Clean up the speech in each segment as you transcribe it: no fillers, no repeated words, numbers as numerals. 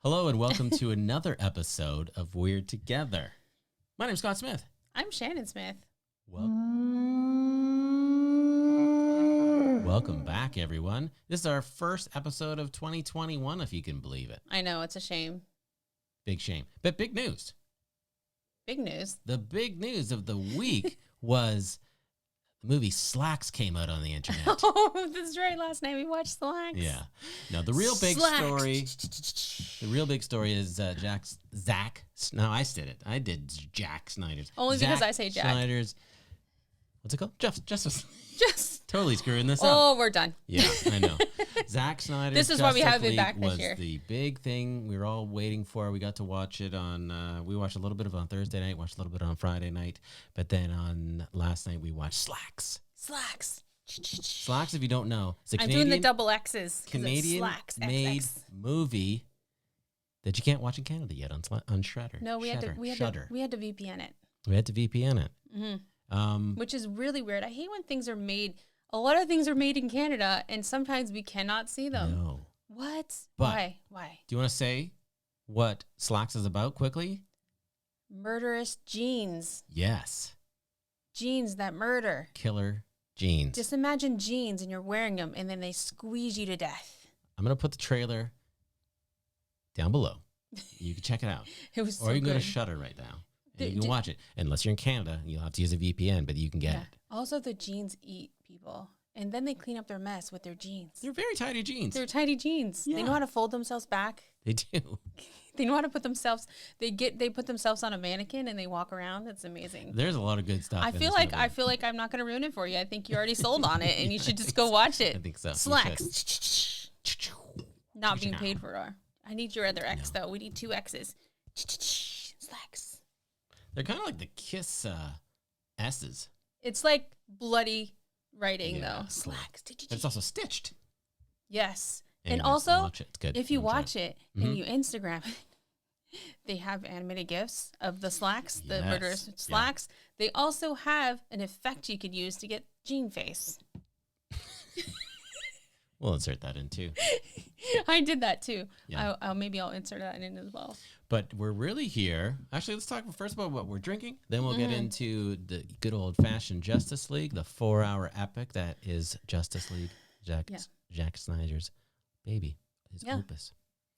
Hello and welcome to another episode of We're Together. My name's Scott Smith. I'm Shannon Smith. Welcome back, everyone. This is our first episode of 2021, if you can believe it. I know, it's a shame. Big shame. But big news. Big news. The big news of the week was the movie Slaxx came out on the internet. Oh, that's right. Last night we watched Slaxx. Yeah. No, the real big story is Zack. No, I did it. I did Jack Snyder's. Only because I say Jack. Snyder's. What's it called? Just totally screwing this up. Oh, we're done. Yeah, I know. Zack Snyder's This is why we haven't been League back this was year. the big thing we were all waiting for. We got to watch it on. We watched a little bit of it on Thursday night. Watched a little bit on Friday night. But then on last night we watched Slaxx. Slaxx, if you don't know, it's a Canadian, doing the double X's. Canadian made movie that you can't watch in Canada yet on Shudder. No, we had to VPN it. We had to VPN it. Mm-hmm. Which is really weird. I hate when things are made. A lot of things are made in Canada, and sometimes we cannot see them. No. What? But Why? Do you want to say what Slaxx is about quickly? Murderous genes. Yes. Genes that murder. Killer jeans. Just imagine jeans and you're wearing them and then they squeeze you to death. I'm going to put the trailer down below. You can check it out. It was or you can go to Shudder right now. And you can watch it. Unless you're in Canada, you'll have to use a VPN, but you can get it. Also, the jeans eat people. And then they clean up their mess with their jeans. They're very tidy jeans. They're tidy jeans. Yeah. They know how to fold themselves back. They do. They know how to put themselves. They put themselves on a mannequin and they walk around. It's amazing. There's a lot of good stuff. I feel like I'm not going to ruin it for you. I think you already sold on it, and you should just go watch it. I think so. Slaxx. Not being paid for. I need your other X though. We need 2 X's. Slaxx. They're kind of like the Kiss S's. It's like bloody writing though. Slaxx. But it's also stitched. Yes. Anyways, and also, watch it. It's good. if you watch it and you Instagram it, they have animated GIFs of the Slaxx, the murderous Slaxx. Yeah. They also have an effect you could use to get Gene face. We'll insert that in too. I did that too. Yeah. Maybe I'll insert that in as well. But we're really here. Actually, let's talk first about what we're drinking. Then we'll get into the good old-fashioned Justice League, the 4-hour epic that is Justice League, Jack Snyder's baby, his opus.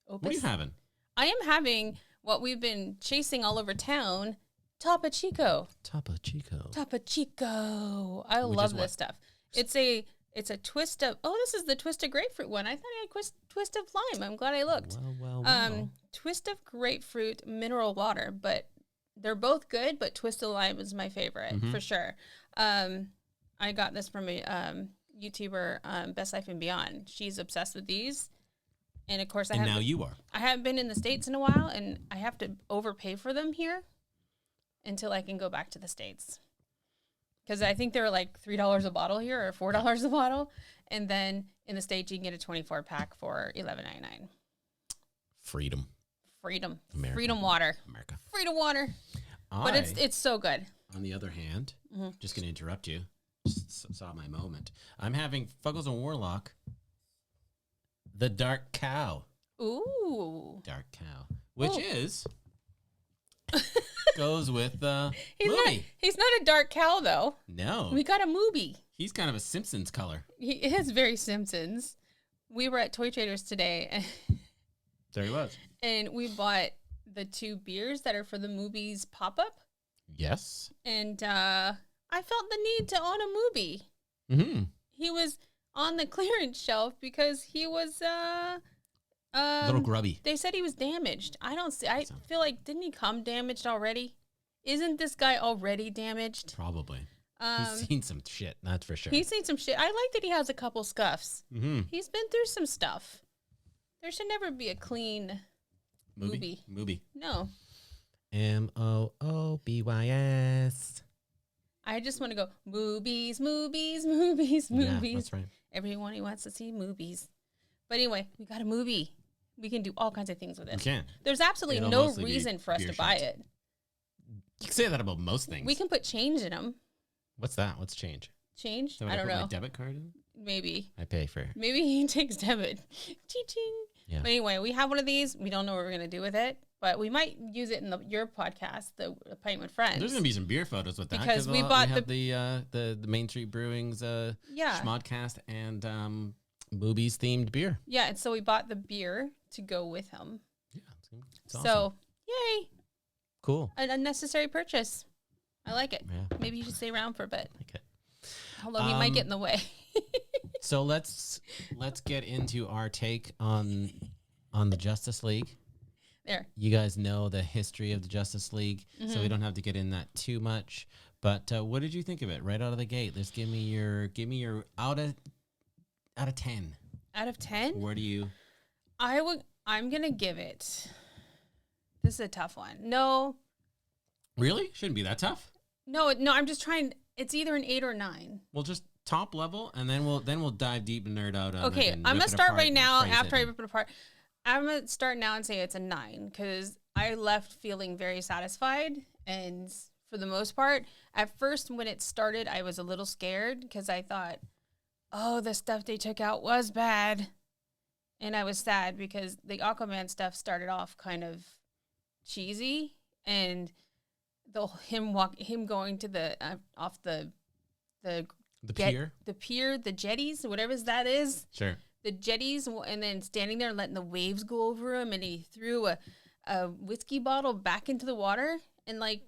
What are you having? I am having what we've been chasing all over town, Topo Chico. Topo Chico. Topo Chico. I love this stuff. It's a twist of, this is the twist of grapefruit one. I thought I had twist of lime. I'm glad I looked. Well. Twist of grapefruit mineral water, but they're both good, but twist of lime is my favorite for sure. I got this from a YouTuber, Best Life and Beyond. She's obsessed with these. And of course, you are. I haven't been in the States in a while, and I have to overpay for them here until I can go back to the States. Because I think they're like $3 a bottle here or $4 a bottle. And then in the States, you can get a 24-pack for $11.99. Freedom. America. Freedom water. America. Freedom water. But it's so good. On the other hand, just going to interrupt you. Just saw my moment. I'm having Fuggles and Warlock, the Dark Cow. Ooh. Dark Cow. Which is... goes with the movie. He's not a dark cow, though. No. We got a movie. He's kind of a Simpsons color. He is very Simpsons. We were at Toy Traders today. There he was. And we bought the 2 beers that are for the movie's pop-up. Yes. And I felt the need to own a movie. Mm-hmm. He was on the clearance shelf because he was... a little grubby. They said he was damaged. I feel like, didn't he come damaged already? Isn't this guy already damaged? Probably. He's seen some shit, that's for sure. He's seen some shit. I like that he has a couple scuffs. Mm-hmm. He's been through some stuff. There should never be a clean movie. No. MOOBYS. I just want to go, movies. Yeah, that's right. Everyone who wants to see movies. But anyway, we got a movie. We can do all kinds of things with it. We can. There's absolutely no reason for us to buy it. You can say that about most things. We can put change in them. What's that? What's change? Change? So I don't know. My debit card in? Maybe. I pay for. Maybe he takes debit. Ching. Yeah. But anyway, we have one of these. We don't know what we're gonna do with it, but we might use it in your podcast, the Pint with Friends. There's gonna be some beer photos with that because we bought the Main Street Brewing's Schmodcast and movies themed beer. Yeah, and so we bought the beer to go with him. Yeah, it's awesome. So yay! Cool. An unnecessary purchase. I like it. Yeah. Maybe you should stay around for a bit. I like it. Although he might get in the way. So let's get into our take on the Justice League. There. You guys know the history of the Justice League, so we don't have to get in that too much. But what did you think of it right out of the gate? Let's give me your out of 10. Out of 10? Where do you? I'm gonna give it. This is a tough one. No. Really? Shouldn't be that tough. No. I'm just trying. It's either an 8 or 9. Well, just top level, and then we'll dive deep and nerd out on it. Okay, and I'm rip gonna it start apart right and now. praise After it. I rip it apart, I'm gonna start now and say it's a 9 because I left feeling very satisfied, and for the most part, at first when it started, I was a little scared because I thought, oh, the stuff they took out was bad, and I was sad because the Aquaman stuff started off kind of cheesy, and him going to the off the pier, the jetties, whatever that is. Sure. The jetties, and then standing there and letting the waves go over him, and he threw a whiskey bottle back into the water. And like,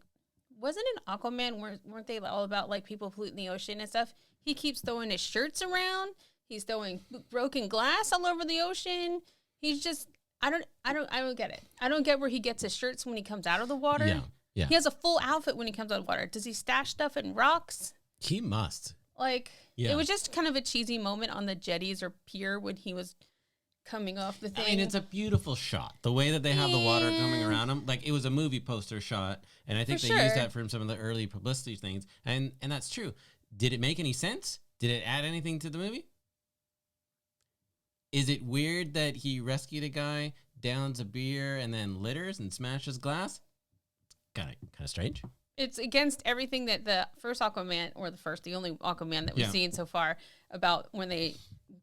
wasn't an Aquaman? Weren't they all about like people polluting the ocean and stuff? He keeps throwing his shirts around. He's throwing broken glass all over the ocean. He's just, I don't get it. I don't get where he gets his shirts when he comes out of the water. Yeah. He has a full outfit when he comes out of the water. Does he stash stuff in rocks? He must. Like, it was just kind of a cheesy moment on the jetties or pier when he was coming off the thing. I mean, it's a beautiful shot. The way that they have the water coming around him, like it was a movie poster shot, and I think they used that from some of the early publicity things, and that's true. Did it make any sense? Did it add anything to the movie? Is it weird that he rescued a guy, downs a beer, and then litters and smashes glass? Kind of strange. It's against everything that the first Aquaman, or the only Aquaman that we've seen so far, about when they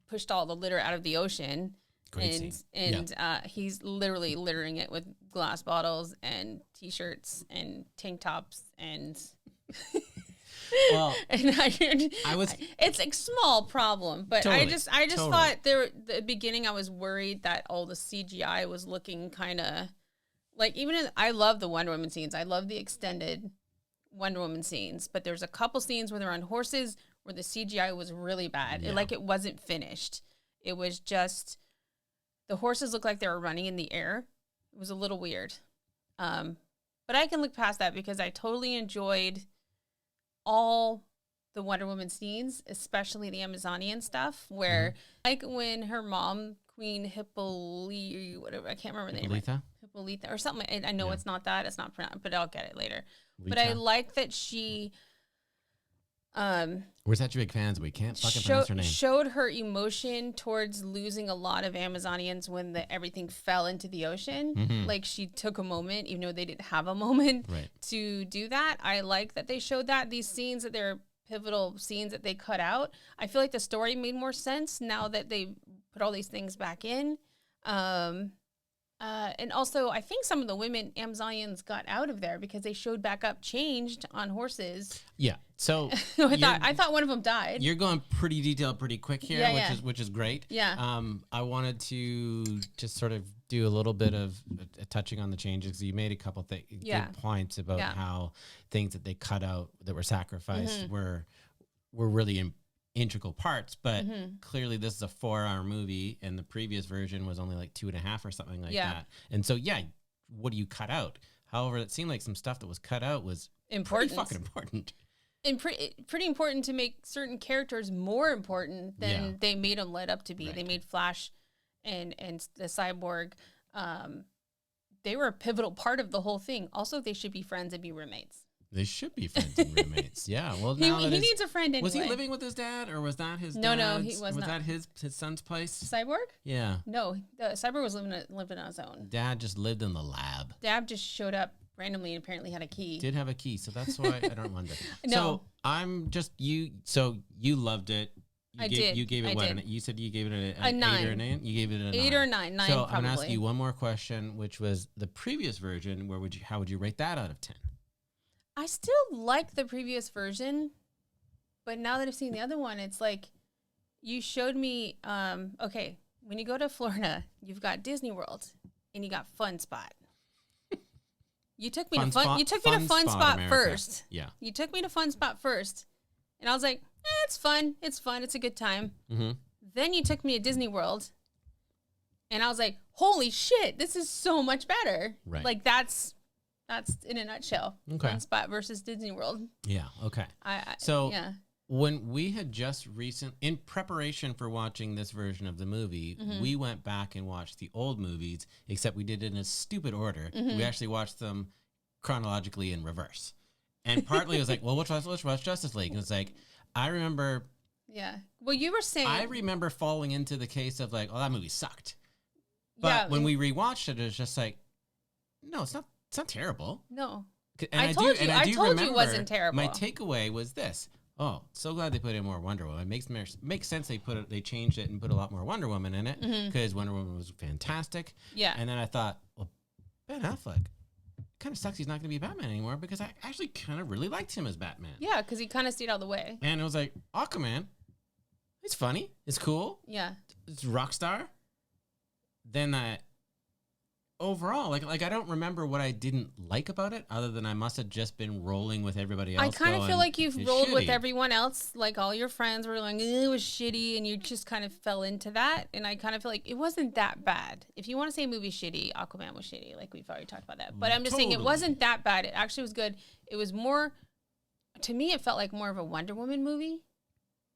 pushed all the litter out of the ocean. Great and he's literally littering it with glass bottles and T-shirts and tank tops and. Well, it's a small problem, but totally, I just thought the beginning I was worried that all the CGI was looking kind of like, I love the Wonder Woman scenes. I love the extended Wonder Woman scenes, but there's a couple scenes where they're on horses where the CGI was really bad. Yeah. It wasn't finished. It was just the horses looked like they were running in the air. It was a little weird. But I can look past that because I totally enjoyed all the Wonder Woman scenes, especially the Amazonian stuff, where like when her mom, Queen Hippolyta, whatever, I can't remember the name. Hippolyta or something. I know it's not that. It's not pronounced, but I'll get it later. But I like that she we're such big fans, we can't fucking pronounce her name. Showed her emotion towards losing a lot of Amazonians when everything fell into the ocean. Mm-hmm. Like she took a moment, even though they didn't have a moment to do that. I like that they showed that. These scenes that they're pivotal scenes that they cut out. I feel like the story made more sense now that they put all these things back in. And also, I think some of the women Amazonians got out of there because they showed back up changed on horses. Yeah. So I thought one of them died. You're going pretty detailed, pretty quick here, which is great. Yeah. I wanted to just sort of do a little bit of touching on the changes. Because you made a couple good points about how things that they cut out that were sacrificed were really integral parts, but clearly this is a 4-hour movie and the previous version was only like 2.5 or something like that. And so, what do you cut out? However, it seemed like some stuff that was cut out was pretty fucking important. And pretty important to make certain characters more important than they made them led up to be. Right. They made Flash and the Cyborg. They were a pivotal part of the whole thing. Also, they should be friends and be roommates. They should be friends and roommates. Yeah. Well, he needs a friend anyway. Was he living with his dad, or was that his? No, he was not. Was that his son's place? Cyborg? Yeah. No, the Cyborg was living on his own. Dad just lived in the lab. Dad just showed up randomly and apparently had a key. Did have a key, so that's why I don't wonder. No. So I'm just you. So you loved it. You gave it I what? did. You said you gave it a 9 8 or a 9. You gave it a 9. 8 or 9. 9 so probably. I'm gonna ask you one more question, which was the previous version. How would you rate that out of 10? I still like the previous version, but now that I've seen the other one, it's like you showed me. Okay, when you go to Florida, you've got Disney World and you got Fun Spot. You took me to Fun. You took me to Fun Spot first. Yeah. You took me to Fun Spot first, and I was like, it's fun. It's fun. It's a good time. Mm-hmm. Then you took me to Disney World, and I was like, holy shit, this is so much better. Right. Like that's in a nutshell. Okay. Fun Spot versus Disney World. Yeah. Okay. Yeah. When we had just in preparation for watching this version of the movie, we went back and watched the old movies, except we did it in a stupid order. We actually watched them chronologically in reverse. And partly it was like, well, let's watch Justice League. And it's like, I remember. Yeah. Well, you were saying. I remember falling into the case of like, oh, that movie sucked. But when we rewatched it, it was just like, no, it's not terrible. No. And I told you it wasn't terrible. My takeaway was this. Oh, so glad they put in more Wonder Woman. It makes sense they changed it and put a lot more Wonder Woman in it because Wonder Woman was fantastic. Yeah. And then I thought, well, Ben Affleck, kind of sucks he's not going to be Batman anymore because I actually kind of really liked him as Batman. Yeah, because he kind of stayed out of the way. And it was like, Aquaman, it's funny. It's cool. Yeah. It's rock star. Then overall, like I don't remember what I didn't like about it, other than I must have just been rolling with everybody else. I kind of feel like you've rolled shitty with everyone else. Like all your friends were like, it was shitty, and you just kind of fell into that. And I kind of feel like it wasn't that bad. If you want to say movie shitty, Aquaman was shitty. Like we've already talked about that. But I'm just saying it wasn't that bad. It actually was good. It was more, to me, it felt like more of a Wonder Woman movie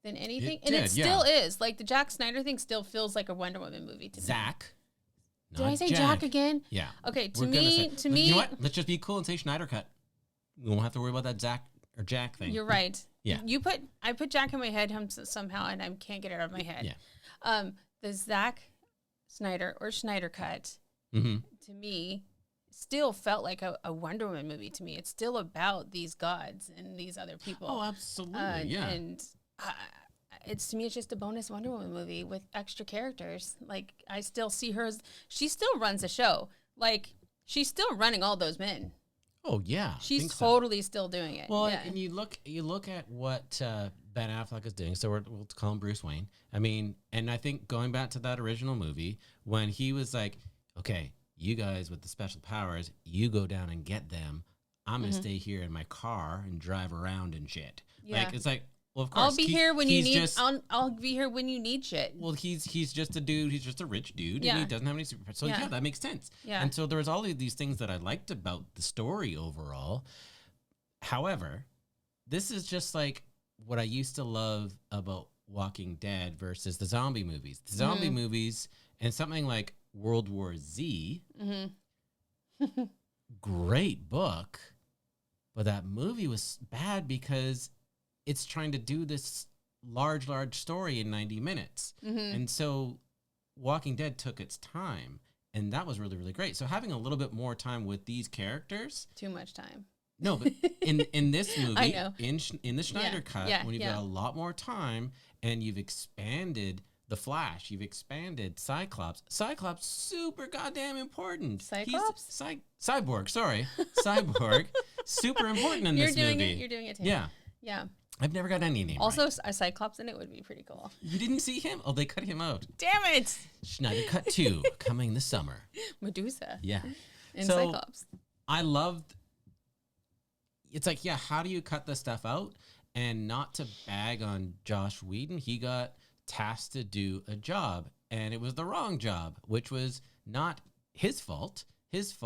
than anything. It still is. Like the Zack Snyder thing still feels like a Wonder Woman movie to me. Zach. Did I say Jack again? Yeah. Okay, to me, you know what? Let's just be cool and say Snyder Cut. We won't have to worry about that Zach or Jack thing. You're right. Yeah. I put Jack in my head somehow, and I can't get it out of my head. Yeah. The Zack Snyder or Snyder Cut, to me, still felt like a Wonder Woman movie to me. It's still about these gods and these other people. Oh, absolutely. Yeah. And to me, it's just a bonus Wonder Woman movie with extra characters. Like, I still see her as, she still runs the show. Like, she's still running all those men. Oh, yeah. She's totally still doing it. Well, and you look at what Ben Affleck is doing. So we'll call him Bruce Wayne. I mean, and I think going back to that original movie, when he was like, okay, you guys with the special powers, you go down and get them. I'm going to stay here in my car and drive around and shit. Yeah. Like, it's like, well, of course. I'll be here when you need. I'll be here when you need shit. Well, he's just a dude. He's just a rich dude, and he doesn't have any superpowers. So yeah, that makes sense. Yeah. And so there was all of these things that I liked about the story overall. However, this is just like what I used to love about Walking Dead versus the zombie movies. The zombie movies and something like World War Z. Great book, but that movie was bad because it's trying to do this large story in 90 minutes. And so Walking Dead took its time, and that was really, really great. So having a little bit more time with these characters. Too much time. No, but in this movie, I know. in the Snyder Cut, when you've got a lot more time and you've expanded the Flash, you've expanded Cyclops. Cyclops, super goddamn important. Cyclops? Cyborg, sorry. Cyborg, super important in this movie. You're doing it too. Yeah. Yeah. I've never got any name also, right. a Cyclops in it would be pretty cool. You didn't see him? Oh, they cut him out. Damn it! Snyder Cut 2, coming this summer. Medusa. Yeah. And Cyclops. I loved... It's like, yeah, how do you cut this stuff out? And not to bag on Josh Whedon, he got tasked to do a job, and it was the wrong job, which was not his fault. His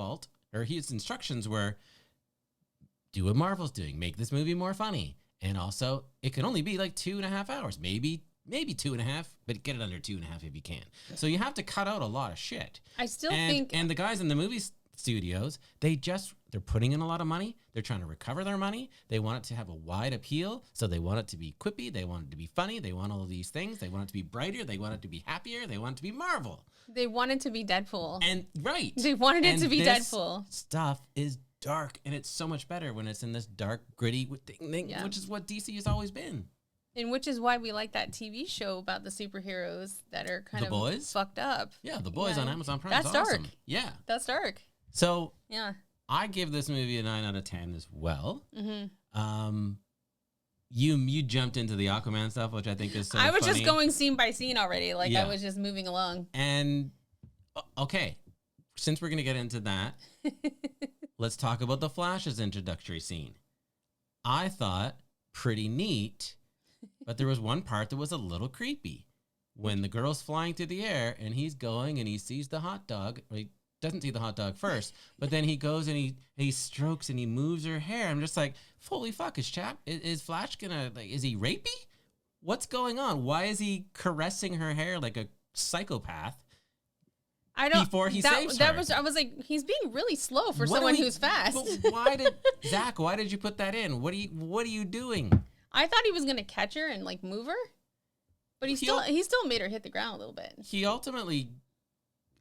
instructions were, do what Marvel's doing, make this movie more funny. And also, it can only be like 2.5 hours, maybe 2.5, but get it under 2.5 if you can. So you have to cut out a lot of shit. I still think... And the guys in the movie studios, they're putting in a lot of money. They're trying to recover their money. They want it to have a wide appeal. So they want it to be quippy. They want it to be funny. They want all of these things. They want it to be brighter. They want it to be happier. They want it to be Marvel. They want it to be Deadpool. And right. They wanted it to be Deadpool. Stuff is dark, and it's so much better when it's in this dark, gritty thing, which is what DC has always been. And which is why we like that TV show about the superheroes that are kind of Boys? fucked up. Yeah, The Boys on Amazon Prime. That's dark. Awesome. Yeah. That's dark. So Yeah. I give this movie a 9 out of 10 as well. Mm-hmm. You jumped into the Aquaman stuff, which I think is so I was funny. just going scene by scene already. Like, I was just moving along. And, okay, since we're going to get into that, let's talk about the Flash's introductory scene. I thought pretty neat, but there was one part that was a little creepy. When the girl's flying through the air and he's going and he sees the hot dog, or he doesn't see the hot dog first, but then he goes and he strokes and he moves her hair. I'm just like, holy fuck, is Flash gonna, like, is he rapey? What's going on? Why is he caressing her hair like a psychopath? I don't. Before he saves her. I was like, he's being really slow for someone who's fast. Zach? Why did you put that in? What are you doing? I thought he was gonna catch her and like move her, but he still made her hit the ground a little bit. He ultimately,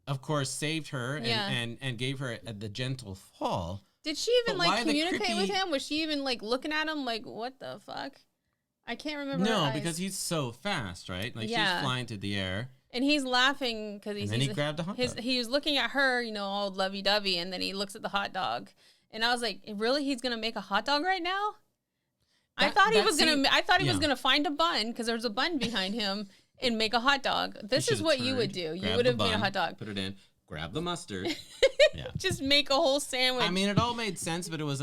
of course, saved her and gave her the gentle fall. Did she even like communicate with him? Was she even like looking at him like, what the fuck? I can't remember. No, because he's so fast, right? Like she's flying through the air. And he's laughing because he grabbed the hot dog. He was looking at her, all lovey-dovey, and then he looks at the hot dog. And I was like, really? He's going to make a hot dog right now? I thought he was gonna find a bun because there's a bun behind him and make a hot dog. This is what you would do. You would have made a hot dog. Put it in. Grab the mustard. Just make a whole sandwich. I mean, it all made sense, but it was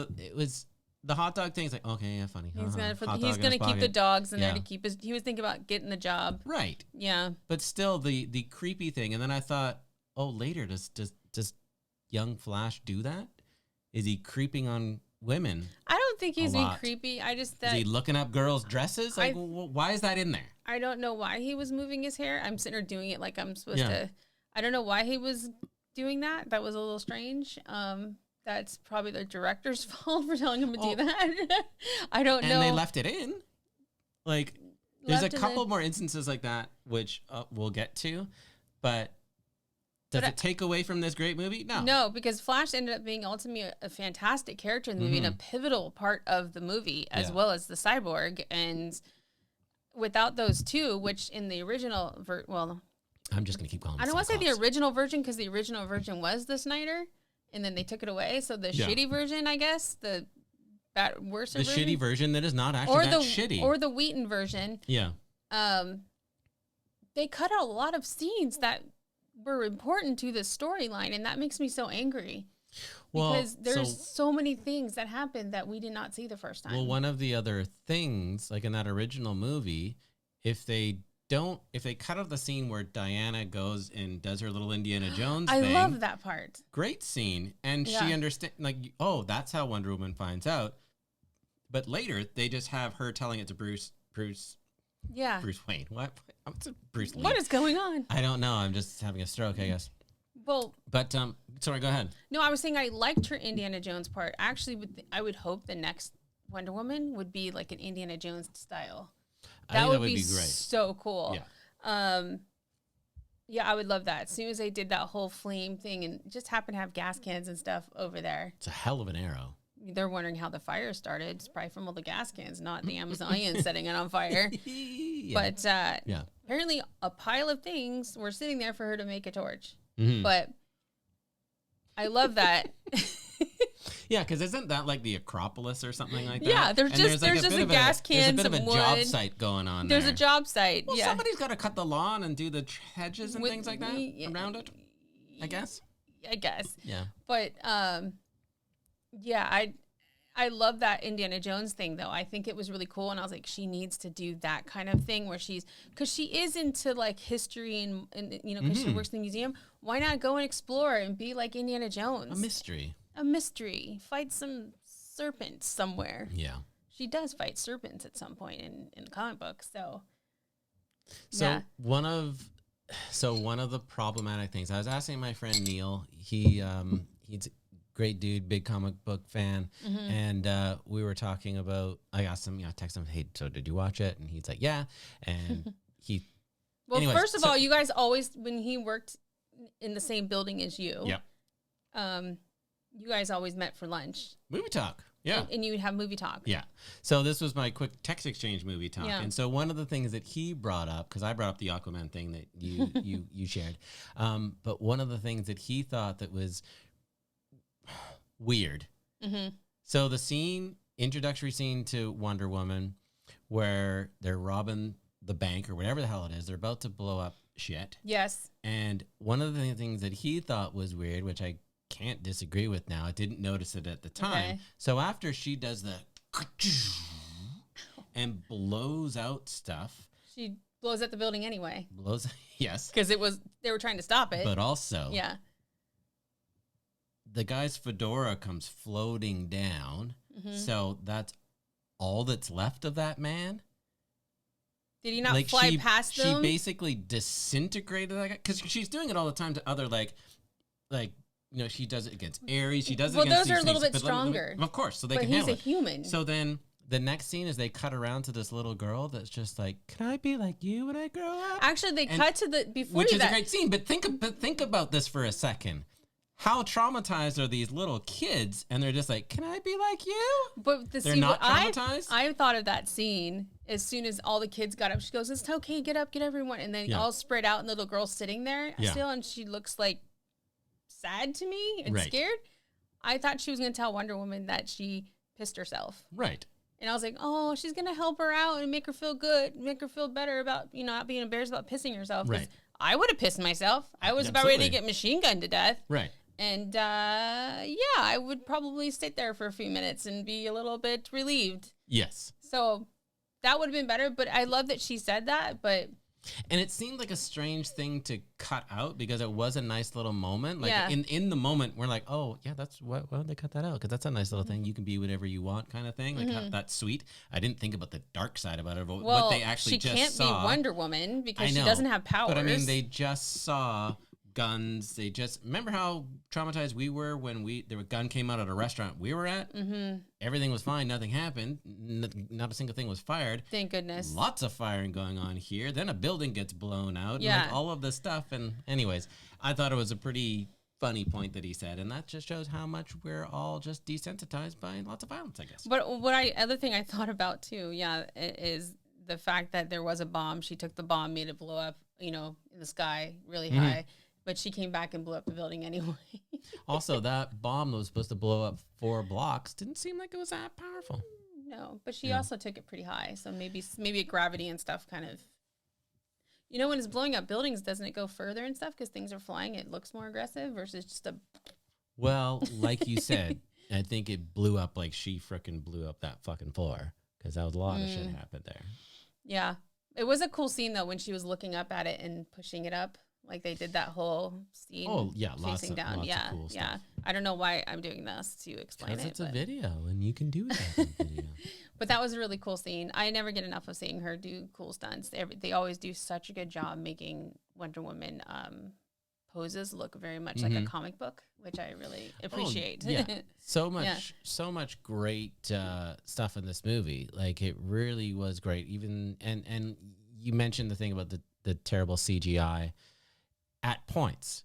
the hot dog thing. Is like, okay, yeah, funny. He's gonna keep the dogs in there to keep his. He was thinking about getting the job. Right. Yeah. But still, the creepy thing, and then I thought, oh, later does young Flash do that? Is he creeping on women? I don't think he's being creepy. Is he looking up girls' dresses? Like, why is that in there? I don't know why he was moving his hair. I'm sitting there doing it like I'm supposed to. I don't know why he was doing that. That was a little strange. That's probably the director's fault for telling him to do that. I don't know. And they left it in. Like, there's a couple more instances like that, which we'll get to. But does it take away from this great movie? No. No, because Flash ended up being ultimately a fantastic character in the movie and a pivotal part of the movie, as well as the cyborg. And without those two, which in the original, I'm just going to keep calling it I don't want to say the original version because the original version was the Snyder, and then they took it away. So the shitty version, I guess, the worse version. The shitty version that is not actually that shitty. Or the Wheaton version. Yeah. They cut out a lot of scenes that were important to the storyline, and that makes me so angry. Because there's so many things that happened that we did not see the first time. Well, one of the other things, like in that original movie, if they cut out the scene where Diana goes and does her little Indiana Jones thing. I love that part. Great scene. And she understands, like, oh, that's how Wonder Woman finds out. But later, they just have her telling it to Bruce Wayne. What? Bruce Lee. What is going on? I don't know. I'm just having a stroke, I guess. Well, but sorry, go ahead. No, I was saying I liked her Indiana Jones part. Actually, I would hope the next Wonder Woman would be like an Indiana Jones style. That would be great. So cool. Yeah. I would love that. As soon as they did that whole flame thing and just happened to have gas cans and stuff over there. It's a hell of an arrow. They're wondering how the fire started. It's probably from all the gas cans, not the Amazonians setting it on fire. But apparently a pile of things were sitting there for her to make a torch. Mm-hmm. But I love that. Yeah, because isn't that like the Acropolis or something like that? Yeah, there's just a gas can, there's a bit of a job site going on There's a job site, well, somebody's got to cut the lawn and do the hedges and things like that around it, I guess. Yeah. But, I love that Indiana Jones thing, though. I think it was really cool, and I was like, she needs to do that kind of thing where because she is into, like, history and because she works in the museum. Why not go and explore and be like Indiana Jones? A mystery. Fight some serpents somewhere. Yeah. She does fight serpents at some point in the comic book, so one of the problematic things, I was asking my friend Neil, he's a great dude, big comic book fan, and we were talking about, I asked him, text him, hey, so did you watch it? And he's like, yeah, and he... Well, first of all, you guys always, when he worked in the same building as you, you guys always met for lunch. Movie talk. Yeah. And you would have movie talk. Yeah. So this was my quick text exchange movie talk. Yeah. And so one of the things that he brought up, because I brought up the Aquaman thing that you shared, but one of the things that he thought that was weird. Mm-hmm. So the introductory scene to Wonder Woman, where they're robbing the bank or whatever the hell it is, they're about to blow up shit. Yes. And one of the things that he thought was weird, which I can't disagree with now, I didn't notice it at the time. Okay. So after she does the and blows out stuff. She blows up the building anyway. Yes. Because they were trying to stop it. But also, yeah. The guy's fedora comes floating down. Mm-hmm. So that's all that's left of that man. Did he not fly past them? She basically disintegrated that guy because she's doing it all the time to other she does it against Ares. She does it against those are a little things, bit stronger. Of course, so they but can he's handle a human. So then the next scene is they cut around to this little girl that's just like, "Can I be like you when I grow up?" Actually, they cut to which is a great scene. But think about this for a second. How traumatized are these little kids? And they're just like, "Can I be like you?" But they're not traumatized. I thought of that scene as soon as all the kids got up. She goes, "It's okay, get up, get everyone," and then all spread out, and the little girl's sitting there still, and she looks like sad to me and scared. I thought she was going to tell Wonder Woman that she pissed herself. Right. And I was like, oh, she's going to help her out and make her feel good, make her feel better about, not being embarrassed about pissing herself. Right. I would have pissed myself. I was about ready to get machine gunned to death. Right. And, I would probably sit there for a few minutes and be a little bit relieved. Yes. So that would have been better. But I love that she said that. And it seemed like a strange thing to cut out because it was a nice little moment. Like in the moment, we're like, oh, yeah, that's why did they cut that out? Because that's a nice little thing. You can be whatever you want kind of thing. Like that's sweet. I didn't think about the dark side about it. But what they actually just saw. She can't be Wonder Woman because she doesn't have powers. But I mean, they just saw guns. They just remember how traumatized we were when the gun came out at a restaurant we were at. Mm-hmm. Everything was fine. Nothing happened. Not a single thing was fired. Thank goodness. Lots of firing going on here. Then a building gets blown out. Yeah. And all of this stuff. And anyways, I thought it was a pretty funny point that he said, and that just shows how much we're all just desensitized by lots of violence, I guess. But other thing I thought about too, is the fact that there was a bomb. She took the bomb, made it blow up, in the sky really high. But she came back and blew up the building anyway. Also, that bomb that was supposed to blow up 4 blocks didn't seem like it was that powerful. No, but she also took it pretty high. So maybe gravity and stuff kind of... when it's blowing up buildings, doesn't it go further and stuff? Because things are flying, it looks more aggressive versus just a... Well, like you said, I think it blew up like she frickin' blew up that fucking floor. Because that was a lot of shit happened there. Yeah. It was a cool scene, though, when she was looking up at it and pushing it up. Like they did that whole scene. Oh yeah, facing down. Lots of cool stuff. Yeah. I don't know why I'm doing this to explain it. Because it's a video, and you can do that in video. But that was a really cool scene. I never get enough of seeing her do cool stunts. They always do such a good job making Wonder Woman poses look very much like a comic book, which I really appreciate. Oh, yeah, so much great stuff in this movie. Like it really was great. Even and you mentioned the thing about the terrible CGI. At points,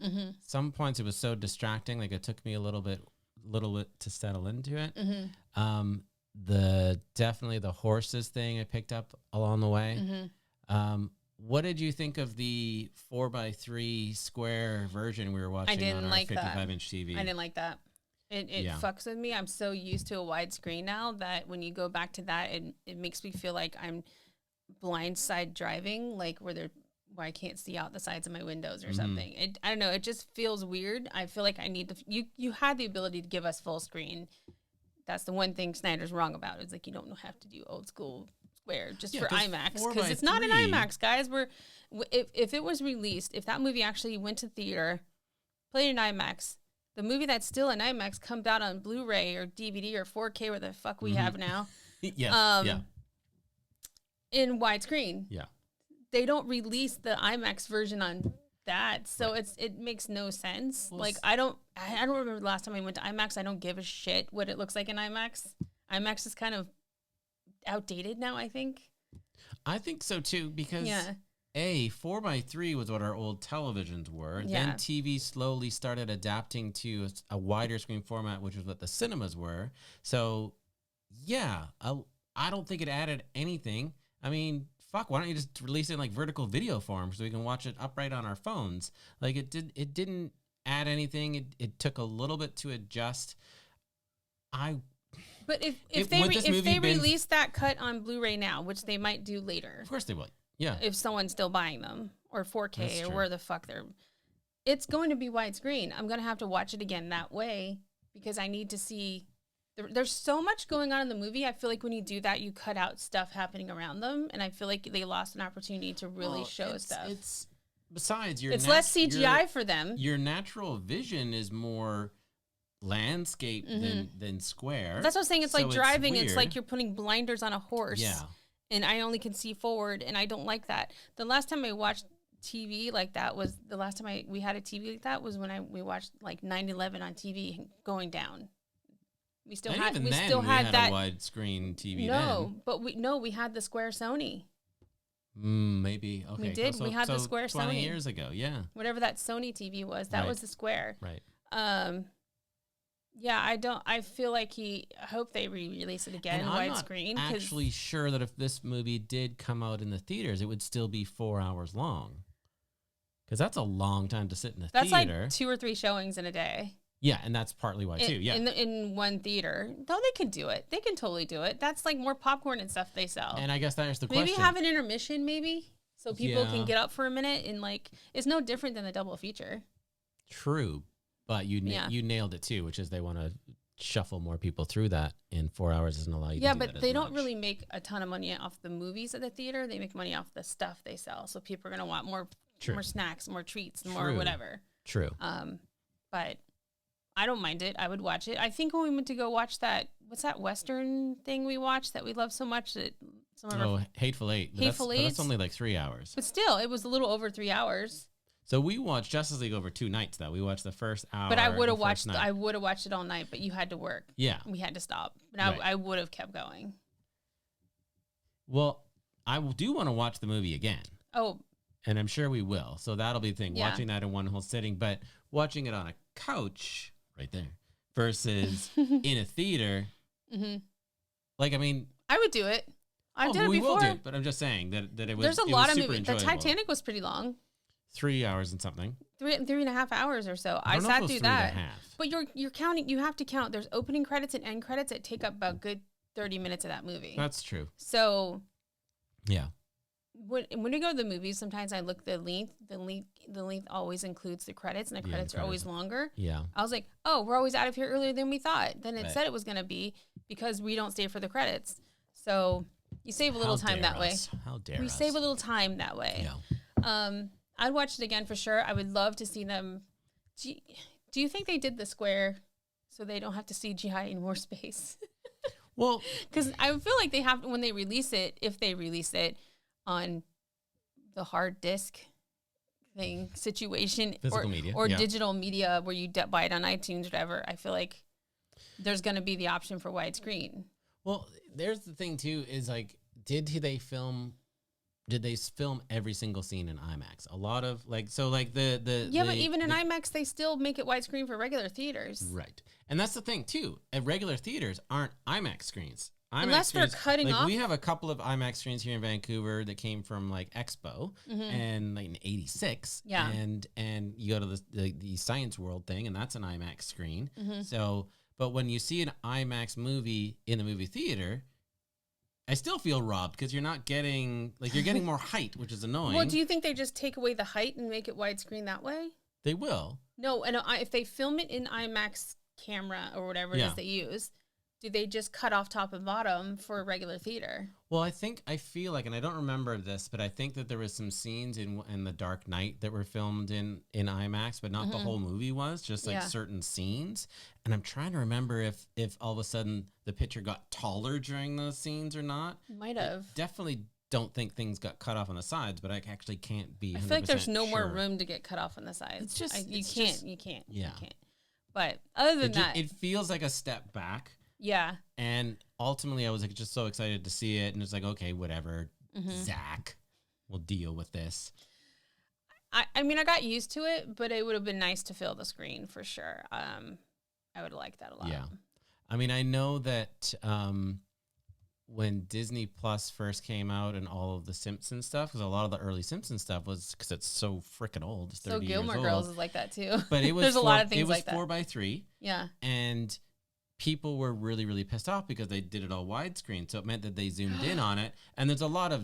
some points it was so distracting. Like it took me a little bit to settle into it. Definitely the horses thing I picked up along the way. What did you think of the 4x3 square version we were watching on our 55-inch TV? I didn't like that. It fucks with me. I'm so used to a widescreen now that when you go back to that, it makes me feel like I'm blindside driving, like where I can't see out the sides of my windows or something. I don't know. It just feels weird. I feel like I need to. You had the ability to give us full screen. That's the one thing Snyder's wrong about. Is like you don't have to do old school square just for IMAX because it's not an IMAX, guys. If it was released, if that movie actually went to theater, played in IMAX, the movie that's still in IMAX comes out on Blu-ray or DVD or 4K, where the fuck we have now. In widescreen. Yeah. They don't release the IMAX version on that, so it makes no sense. Well, like I don't remember the last time I went to IMAX. I don't give a shit what it looks like in IMAX. IMAX is kind of outdated now, I think. I think so too because 4x3 was what our old televisions were. Yeah. Then TV slowly started adapting to a wider screen format, which was what the cinemas were. So yeah, I don't think it added anything. I mean, fuck, why don't you just release it in like vertical video form so we can watch it upright on our phones? Like it didn't add anything. It took a little bit to adjust. But if they release that cut on Blu-ray now, which they might do later, of course they will. Yeah, if someone's still buying them, or 4K, or where the fuck it's going to be widescreen. I'm gonna have to watch it again that way because I need to see. There's so much going on in the movie. I feel like when you do that, you cut out stuff happening around them, and I feel like they lost an opportunity to really show stuff. Besides, it's less CGI for them. Your natural vision is more landscape than square. That's what I'm saying. It's like driving. It's like you're putting blinders on a horse. Yeah. And I only can see forward, and I don't like that. The last time I watched TV like that was we had a TV like that was when we watched like 9/11 on TV going down. We still had that a widescreen TV. No, but we had the square Sony. Maybe okay. We did. We had the square 20 Sony years ago. Yeah, whatever that Sony TV was, that was the square. Right. Yeah, I feel like I hope they re-release it again widescreen. I'm not actually sure that if this movie did come out in the theaters, it would still be 4 hours long. Because that's a long time to sit in the theater. That's like 2 or 3 showings in a day. Yeah, and that's partly why too. Yeah, in one theater, though they can do it. They can totally do it. That's like more popcorn and stuff they sell. And I guess that is the question. Maybe have an intermission, so people can get up for a minute and like it's no different than a double feature. True, but you nailed it too, which is they want to shuffle more people through that, and 4 hours doesn't allow you. Yeah, to do but they don't really make a ton of money off the movies at the theater. They make money off the stuff they sell. So people are gonna want more snacks, more treats, more whatever. True. But I don't mind it. I would watch it. I think when we went to go watch what's that Western thing we watched that we love so much that Hateful Eight. Hateful Eight. That's only like 3 hours. But still, it was a little over 3 hours. So we watched Justice League over 2 nights. Though we watched the first hour. But I would have watched. I would have watched it all night. But you had to work. Yeah, we had to stop. And I would have kept going. Well, I do want to watch the movie again. Oh. And I'm sure we will. So that'll be the thing. Yeah. Watching that in one whole sitting, but watching it on a couch right there versus in a theater. Mm-hmm. Like, I mean, I would do it. I've done it before. We will do it, but I'm just saying that it was. There's a lot of movies. The Titanic was pretty long. 3 hours and something. 3.5 hours or so. I sat through that. But you're counting. You have to count. There's opening credits and end credits that take up about a good 30 minutes of that movie. That's true. So. Yeah. When we go to the movies, sometimes I look the length. The length always includes the credits, and the credits are always longer. Yeah. I was like, oh, we're always out of here earlier than we thought. Then it said it was going to be because we don't stay for the credits. So you save a little time that way. How dare we save a little time that way. Yeah. I'd watch it again for sure. I would love to see them. Do you think they did the square so they don't have to CGI in more space? Well, because I feel like they have when they release it, if they release it on the hard disk thing situation or digital media where you buy it on iTunes or whatever, I feel like there's going to be the option for widescreen. Well, there's the thing too is like, did they film every single scene in IMAX? A lot of like, so like but even in IMAX, they still make it widescreen for regular theaters. Right. And that's the thing too. Regular theaters aren't IMAX screens. Unless they're cutting off. We have a couple of IMAX screens here in Vancouver that came from like Expo and like in '86. Yeah. And you go to the Science World thing, and that's an IMAX screen. Mm-hmm. So, but when you see an IMAX movie in the movie theater, I still feel robbed because you're not getting you're getting more height, which is annoying. Well, do you think they just take away the height and make it widescreen that way? They will. No, and if they film it in IMAX camera or whatever it is they use. Do they just cut off top and bottom for a regular theater? Well, I feel like, and I don't remember this, but I think that there was some scenes in The Dark Knight that were filmed in IMAX, but not the whole movie was, just like certain scenes. And I'm trying to remember if all of a sudden the picture got taller during those scenes or not. Might have. I definitely don't think things got cut off on the sides, but I actually can't be 100% I feel like there's no more room to get cut off on the sides. It's just, you can't. Yeah. You can't. But other than that. It feels like a step back. Yeah. And ultimately, I was like just so excited to see it. And it's like, okay, whatever. Zach, we'll deal with this. I mean, I got used to it, but it would have been nice to fill the screen for sure. I would like that a lot. Yeah. I mean, I know that when Disney Plus first came out and all of the Simpsons stuff, because a lot of the early Simpsons stuff was because it's so freaking old. It's 30 years Gilmore old. Girls is like that too. But it was There's a lot of things like that. It was 4:3. Yeah. And people were really, really pissed off because they did it all widescreen. So it meant that they zoomed in on it. And there's a lot of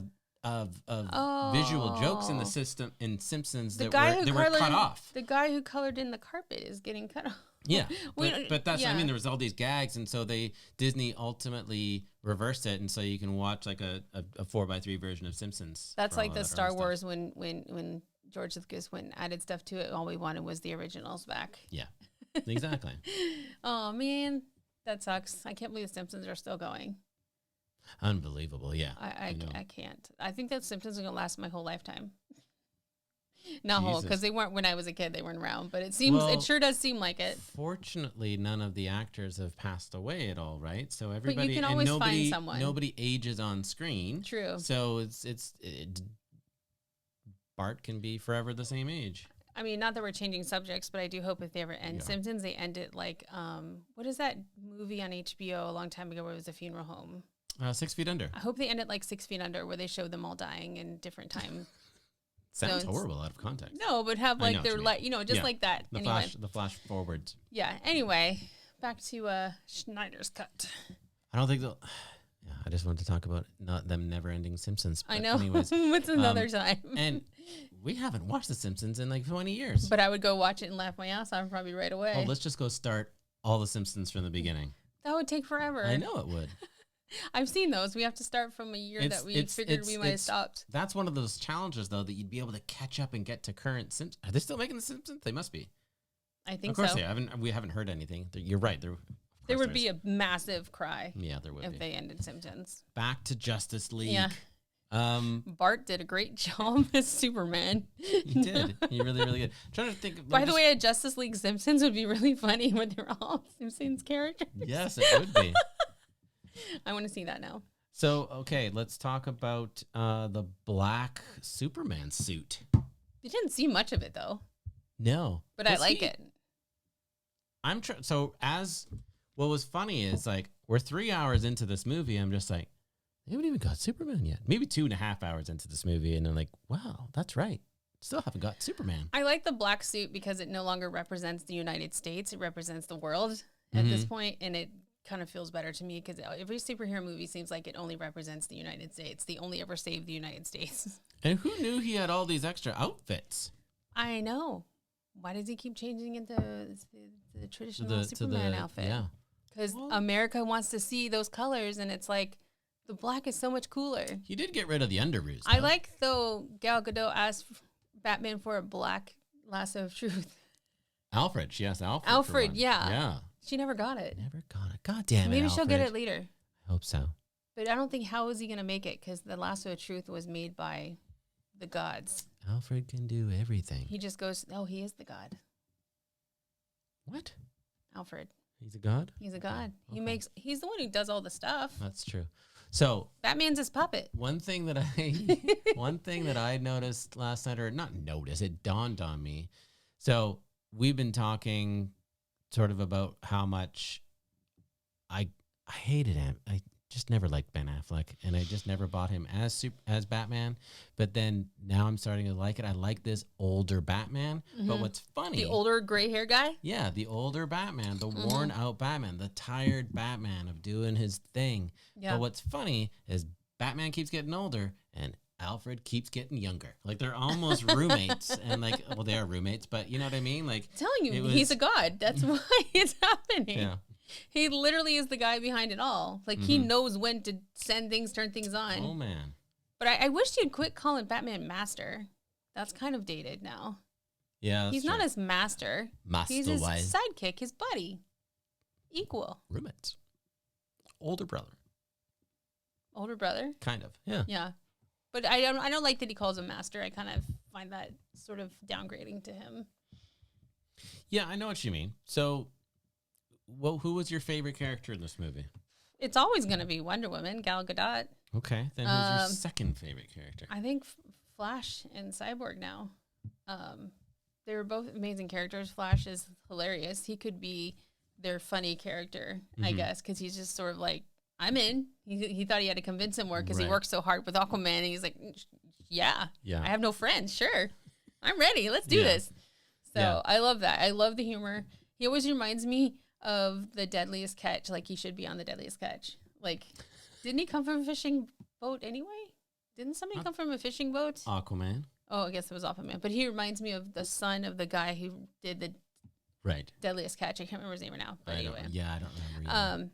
visual jokes in the system in Simpsons that were cut off. The guy who colored in the carpet is getting cut off. Yeah, but that's I mean, there was all these gags, and so Disney ultimately reversed it, and so you can watch like a 4:3 version of Simpsons. That's like the Star Wars when George Lucas went and added stuff to it. All we wanted was the originals back. Yeah, exactly. Oh man, that sucks. I can't believe the Simpsons are still going. Unbelievable. Yeah, I can't. I think that Simpsons are gonna last my whole lifetime. Not whole, because they weren't when I was a kid. They weren't around, but it sure does seem like it. Fortunately, none of the actors have passed away at all, right? So everybody, but you can always find someone. Nobody ages on screen. True. So Bart can be forever the same age. I mean, not that we're changing subjects, but I do hope if they ever end Simpsons, they end it like what is that movie on HBO a long time ago where it was a funeral home? 6 Feet Under. I hope they end it like 6 Feet Under, where they show them all dying in different time. Sounds horrible out of context. No, but have like their like just like that. The flash forwards. Yeah. Anyway, back to Snyder's Cut. I don't think they'll. Yeah, I just wanted to talk about not them never-ending Simpsons. I know. Anyways, it's another time. And we haven't watched The Simpsons in like 20 years. But I would go watch it and laugh my ass off probably right away. Oh, let's just go start all The Simpsons from the beginning. That would take forever. I know it would. I've seen those. We have to start from a year that we figured we might have stopped. That's one of those challenges, though, that you'd be able to catch up and get to current Simpsons. Are they still making The Simpsons? They must be. I think so. Of course we haven't heard anything. You're right. There would be a massive cry. Yeah, there would if they ended Simpsons. Back to Justice League. Yeah. Bart did a great job as Superman. He did. He really, really did. I'm trying to think. By the way, a Justice League Simpsons would be really funny when they're all Simpsons characters. Yes, it would be. I want to see that now. So, okay, let's talk about the black Superman suit. You didn't see much of it, though. No. But I like it. What was funny is, like, we're 3 hours into this movie. I'm just like, they haven't even got Superman yet. Maybe 2.5 hours into this movie. And I'm like, wow, that's right. Still haven't got Superman. I like the black suit because it no longer represents the United States. It represents the world at this point, and it kind of feels better to me because every superhero movie seems like it only represents the United States. They only ever save the United States. And who knew he had all these extra outfits? I know. Why does he keep changing into the traditional Superman outfit? Yeah. Because America wants to see those colors, and it's like the black is so much cooler. He did get rid of the underoos. I like, though, Gal Gadot asked Batman for a black lasso of truth. Alfred. She asked Alfred. Alfred, yeah. Yeah. She never got it. Never got it. God damn it, Maybe Alfred. she'll get it later. I hope so. But I don't think, how is he going to make it? Because the lasso of truth was made by the gods. Alfred can do everything. He just goes, oh, he is the god. What? Alfred. He's a god? He's a god. Okay. He's the one who does all the stuff. That's true. So Batman's his puppet. One thing that I noticed last night, or not noticed, it dawned on me. So we've been talking sort of about how much I hated him. I just never liked Ben Affleck, and I just never bought him as Batman. But then now I'm starting to like it. I like this older Batman. Mm-hmm. But what's funny, the older gray hair guy? Yeah, the older Batman, the worn out Batman, the tired Batman of doing his thing. Yeah. But what's funny is Batman keeps getting older and Alfred keeps getting younger. Like, they're almost roommates, and like, well, they are roommates, but you know what I mean? Like, I'm telling you, he's a god. That's why it's happening. Yeah. He literally is the guy behind it all. Like, he knows when to send things, turn things on. Oh, man. But I wish you'd quit calling Batman Master. That's kind of dated now. Yeah, he's not his master. He's his sidekick, his buddy. Equal. Roommates. Older brother. Older brother? Kind of, yeah. Yeah. But I don't like that he calls him master. I kind of find that sort of downgrading to him. Yeah, I know what you mean. So, who was your favorite character in this movie? It's always going to be Wonder Woman, Gal Gadot. Okay, then who's your second favorite character? I think Flash and Cyborg now. They were both amazing characters. Flash is hilarious. He could be their funny character, I guess, because he's just sort of like, I'm in. He thought he had to convince him more because he worked so hard with Aquaman, and he's like, yeah, I have no friends. Sure, I'm ready. Let's do this. So I love that. I love the humor. He always reminds me of the Deadliest Catch. Like he should be on the Deadliest Catch. Like, didn't he come from a fishing boat anyway? Didn't somebody come from a fishing boat? Aquaman. Oh, I guess it was Aquaman. But he reminds me of the son of the guy who did the Deadliest Catch. I can't remember his name right now. But anyway. I don't remember either.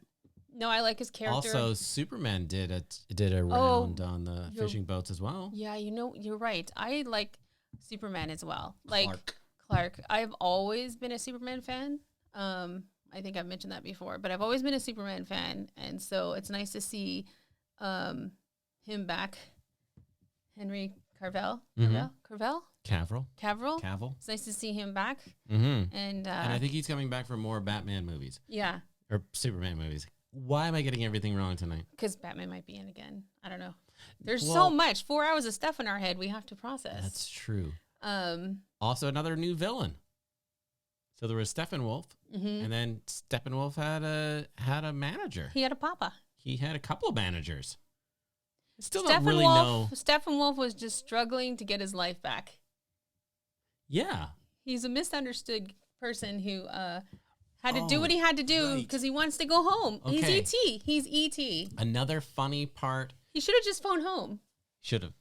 No, I like his character. Also, Superman did a round on the fishing boats as well. Yeah, you're right. I like Superman as well. Like Clark. I've always been a Superman fan. I think I've mentioned that before, but I've always been a Superman fan, and so it's nice to see him back. Henry Cavill. It's nice to see him back. And I think he's coming back for more Batman movies. Yeah. Or Superman movies. Why am I getting everything wrong tonight? Because Batman might be in again. I don't know. There's so much. 4 hours of stuff in our head we have to process. That's true. Also, another new villain. So there was Steppenwolf, and then Steppenwolf had a manager. He had a papa. He had a couple of managers. I still don't really know. Steppenwolf was just struggling to get his life back. Yeah. He's a misunderstood person who had to do what he had to do because he wants to go home. Okay. He's E.T. Another funny part. He should have just phoned home. Should have.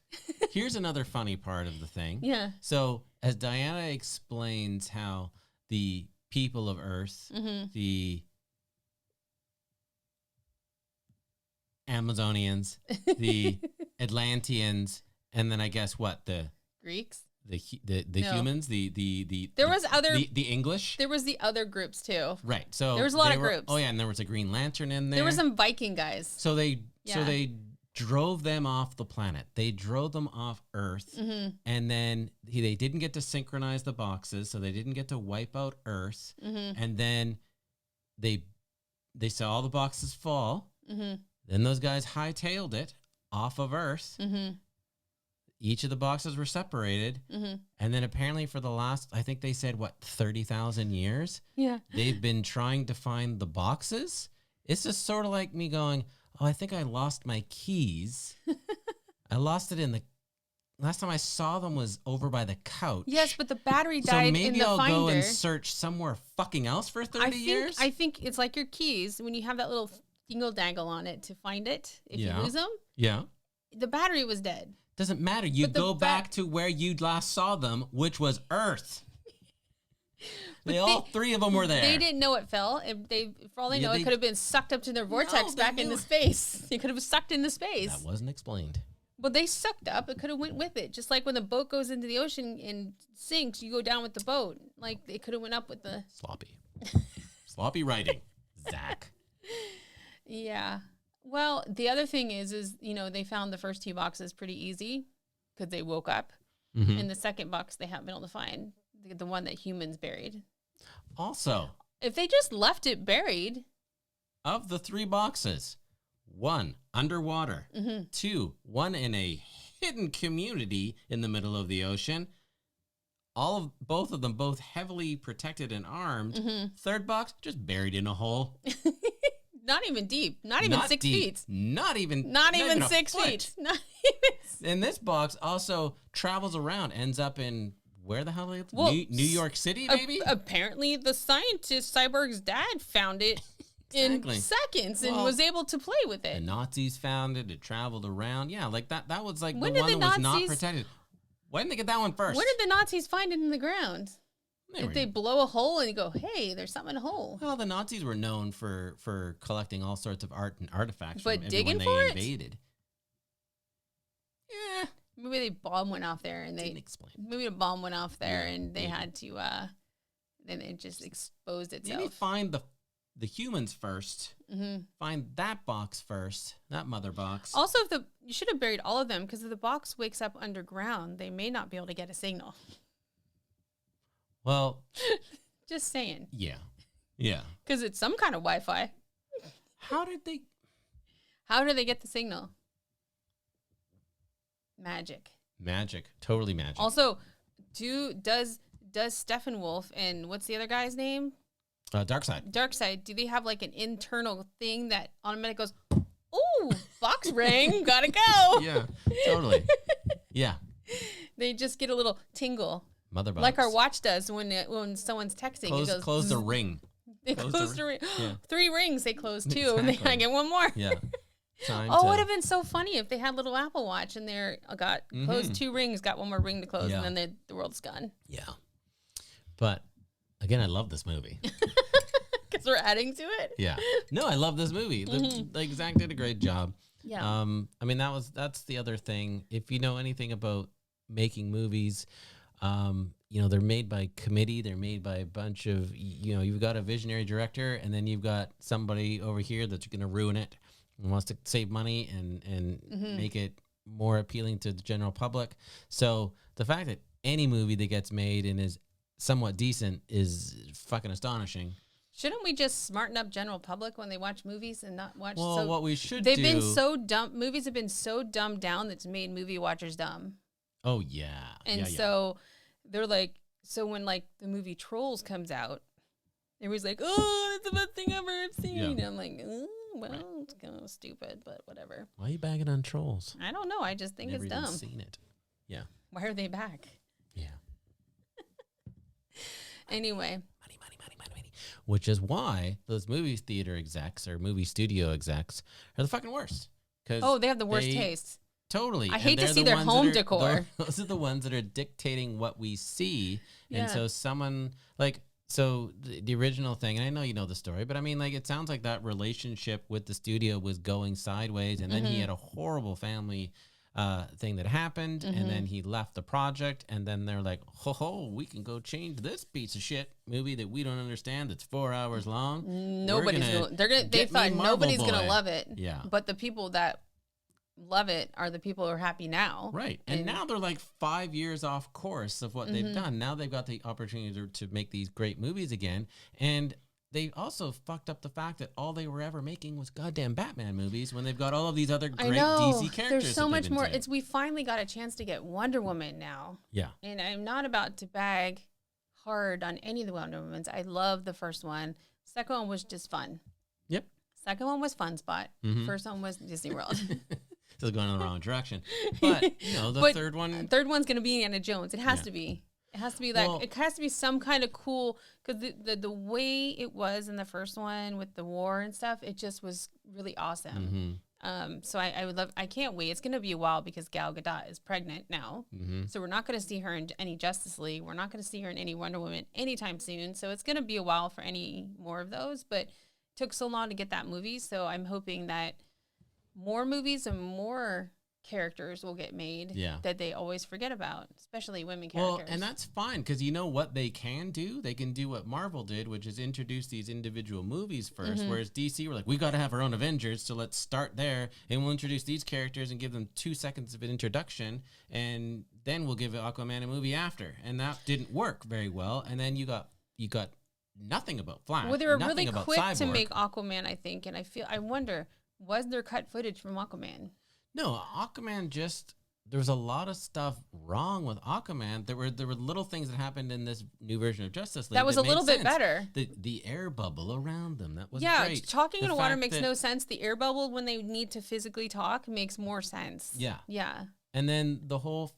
Here's another funny part of the thing. Yeah. So as Diana explains how the people of Earth, the Amazonians, the Atlanteans, and then I guess what the Greeks, the humans, the there was other the English. There was the other groups too. Right. So there was a lot of groups. Oh yeah, and there was a Green Lantern in there. There were some Viking guys. So they drove them off the planet. They drove them off Earth, and then they didn't get to synchronize the boxes, so they didn't get to wipe out Earth. And then they saw all the boxes fall. Then those guys hightailed it off of Earth. Each of the boxes were separated. And then apparently for the last, I think they said, 30,000 years? Yeah. They've been trying to find the boxes. It's just sort of like me going, oh, I think I lost my keys. I lost it last time I saw them was over by the couch. Yes, but the battery died in the finder. So maybe I'll go and search somewhere fucking else for 30 years? I think it's like your keys when you have that little dingle-dangle on it to find it if you lose them. Yeah. The battery was dead. Doesn't matter. You go back to where you last saw them, which was Earth. All three of them were there. They didn't know it fell. For all they know, it could have been sucked up to their vortex back into space. It could have sucked into space. That wasn't explained. But they sucked up. It could have went with it. Just like when the boat goes into the ocean and sinks, you go down with the boat. Like it could have went up with the... Sloppy writing, Zach. Yeah. Well, the other thing is they found the first 2 boxes pretty easy because they woke up. And the second box they haven't been able to find, the one that humans buried. Also, if they just left it buried. Of the 3 boxes, 1 underwater, 2, 1 in a hidden community in the middle of the ocean. Both of them heavily protected and armed. Third box just buried in a hole. Not even deep. Not even 6 feet. Not even 6 feet. And this box also travels around, ends up in where the hell? New York City, maybe? Apparently, the scientist, Cyborg's dad, found it in seconds and was able to play with it. The Nazis found it. It traveled around. Yeah, like that. That was like the one that was not protected. Why didn't they get that one first? When did the Nazis find it in the ground? Did they blow a hole and go, hey, there's something in a hole? Well, the Nazis were known for collecting all sorts of art and artifacts but from digging everyone for they invaded. Yeah. Maybe the bomb went off there and Didn't explain. Maybe the bomb went off there and they had to then it just exposed itself. Maybe find the humans first. Find that box first, that mother box. Also, you should have buried all of them because if the box wakes up underground, they may not be able to get a signal. Well, just saying. Yeah. Because it's some kind of Wi-Fi. How did they get the signal? Magic. Totally magic. Also, does Steppenwolf and what's the other guy's name? Dark Side. Dark Side, do they have like an internal thing that automatically goes, ooh, box ring, gotta go? Yeah, totally. Yeah. They just get a little tingle. Mother box. Like our watch does when someone's texting. Close the ring. They close the ring. Yeah. 3 rings they close too, Exactly. and they gotta get one more. Yeah. It would have been so funny if they had little Apple Watch and they're closed 2 rings, got one more ring to close, Yeah. and then the world's gone. Yeah. But again, I love this movie. Because we're adding to it. Yeah. No, I love this movie. The Zach did a great job. Yeah. I mean, that's the other thing. If you know anything about making movies, they're made by committee. They're made by a bunch of, you've got a visionary director, and then you've got somebody over here that's going to ruin it and wants to save money and make it more appealing to the general public. So the fact that any movie that gets made and is somewhat decent is fucking astonishing. Shouldn't we just smarten up general public when they watch movies and not watch? Well, what we should they've been so dumb. Movies have been so dumbed down that's made movie watchers dumb. Oh yeah. And so they're like, so when like the movie Trolls comes out, everybody's like, oh, that's the best thing I've ever seen. Yeah. And I'm like, it's kind of stupid, but whatever. Why are you bagging on Trolls? I don't know. I just think it's dumb. Never even seen it. Yeah. Why are they back? Yeah. Anyway. Money. Which is why those movie theater execs or movie studio execs are the fucking worst. They have the worst taste. Totally. I hate to see their home decor. Those are the ones that are dictating what we see. Yeah. And so the original thing, and I know you know the story, but I mean, like, it sounds like that relationship with the studio was going sideways, and then he had a horrible family thing that happened, and then he left the project, and then they're like, we can go change this piece of shit movie that we don't understand that's 4 hours long. They thought nobody's gonna love it. Yeah. But the people that love it are the people who are happy now. Right. And now they're like 5 years off course of what they've done. Now they've got the opportunity to make these great movies again. And they also fucked up the fact that all they were ever making was goddamn Batman movies when they've got all of these other great DC characters. There's so much more. We finally got a chance to get Wonder Woman now. Yeah. And I'm not about to bag hard on any of the Wonder Womans. I love the first one. Second one was just fun. Yep. Second one was Fun Spot. First one was Disney World. Still going in the wrong direction. But, third one. Third one's going to be Indiana Jones. It has to be. It has to be like, it has to be some kind of cool, because the way it was in the first one with the war and stuff, it just was really awesome. So I would love, I can't wait. It's going to be a while because Gal Gadot is pregnant now. So we're not going to see her in any Justice League. We're not going to see her in any Wonder Woman anytime soon. So it's going to be a while for any more of those, but it took so long to get that movie. So I'm hoping that more movies and more characters will get made that they always forget about, especially women characters. Well, and that's fine, because you know what they can do? They can do what Marvel did, which is introduce these individual movies first, whereas DC were like, we got to have our own Avengers, so let's start there, and we'll introduce these characters and give them 2 seconds of an introduction, and then we'll give Aquaman a movie after. And that didn't work very well, and then you got nothing about Flash. Well, they were really quick Cyborg. to make Aquaman, I think, and I wonder, was there cut footage from Aquaman? No, Aquaman there was a lot of stuff wrong with Aquaman. There were little things that happened in this new version of Justice League that was a little bit better. The air bubble around them, that was great. Talking in water makes no sense. The air bubble, when they need to physically talk, makes more sense. Yeah. And then the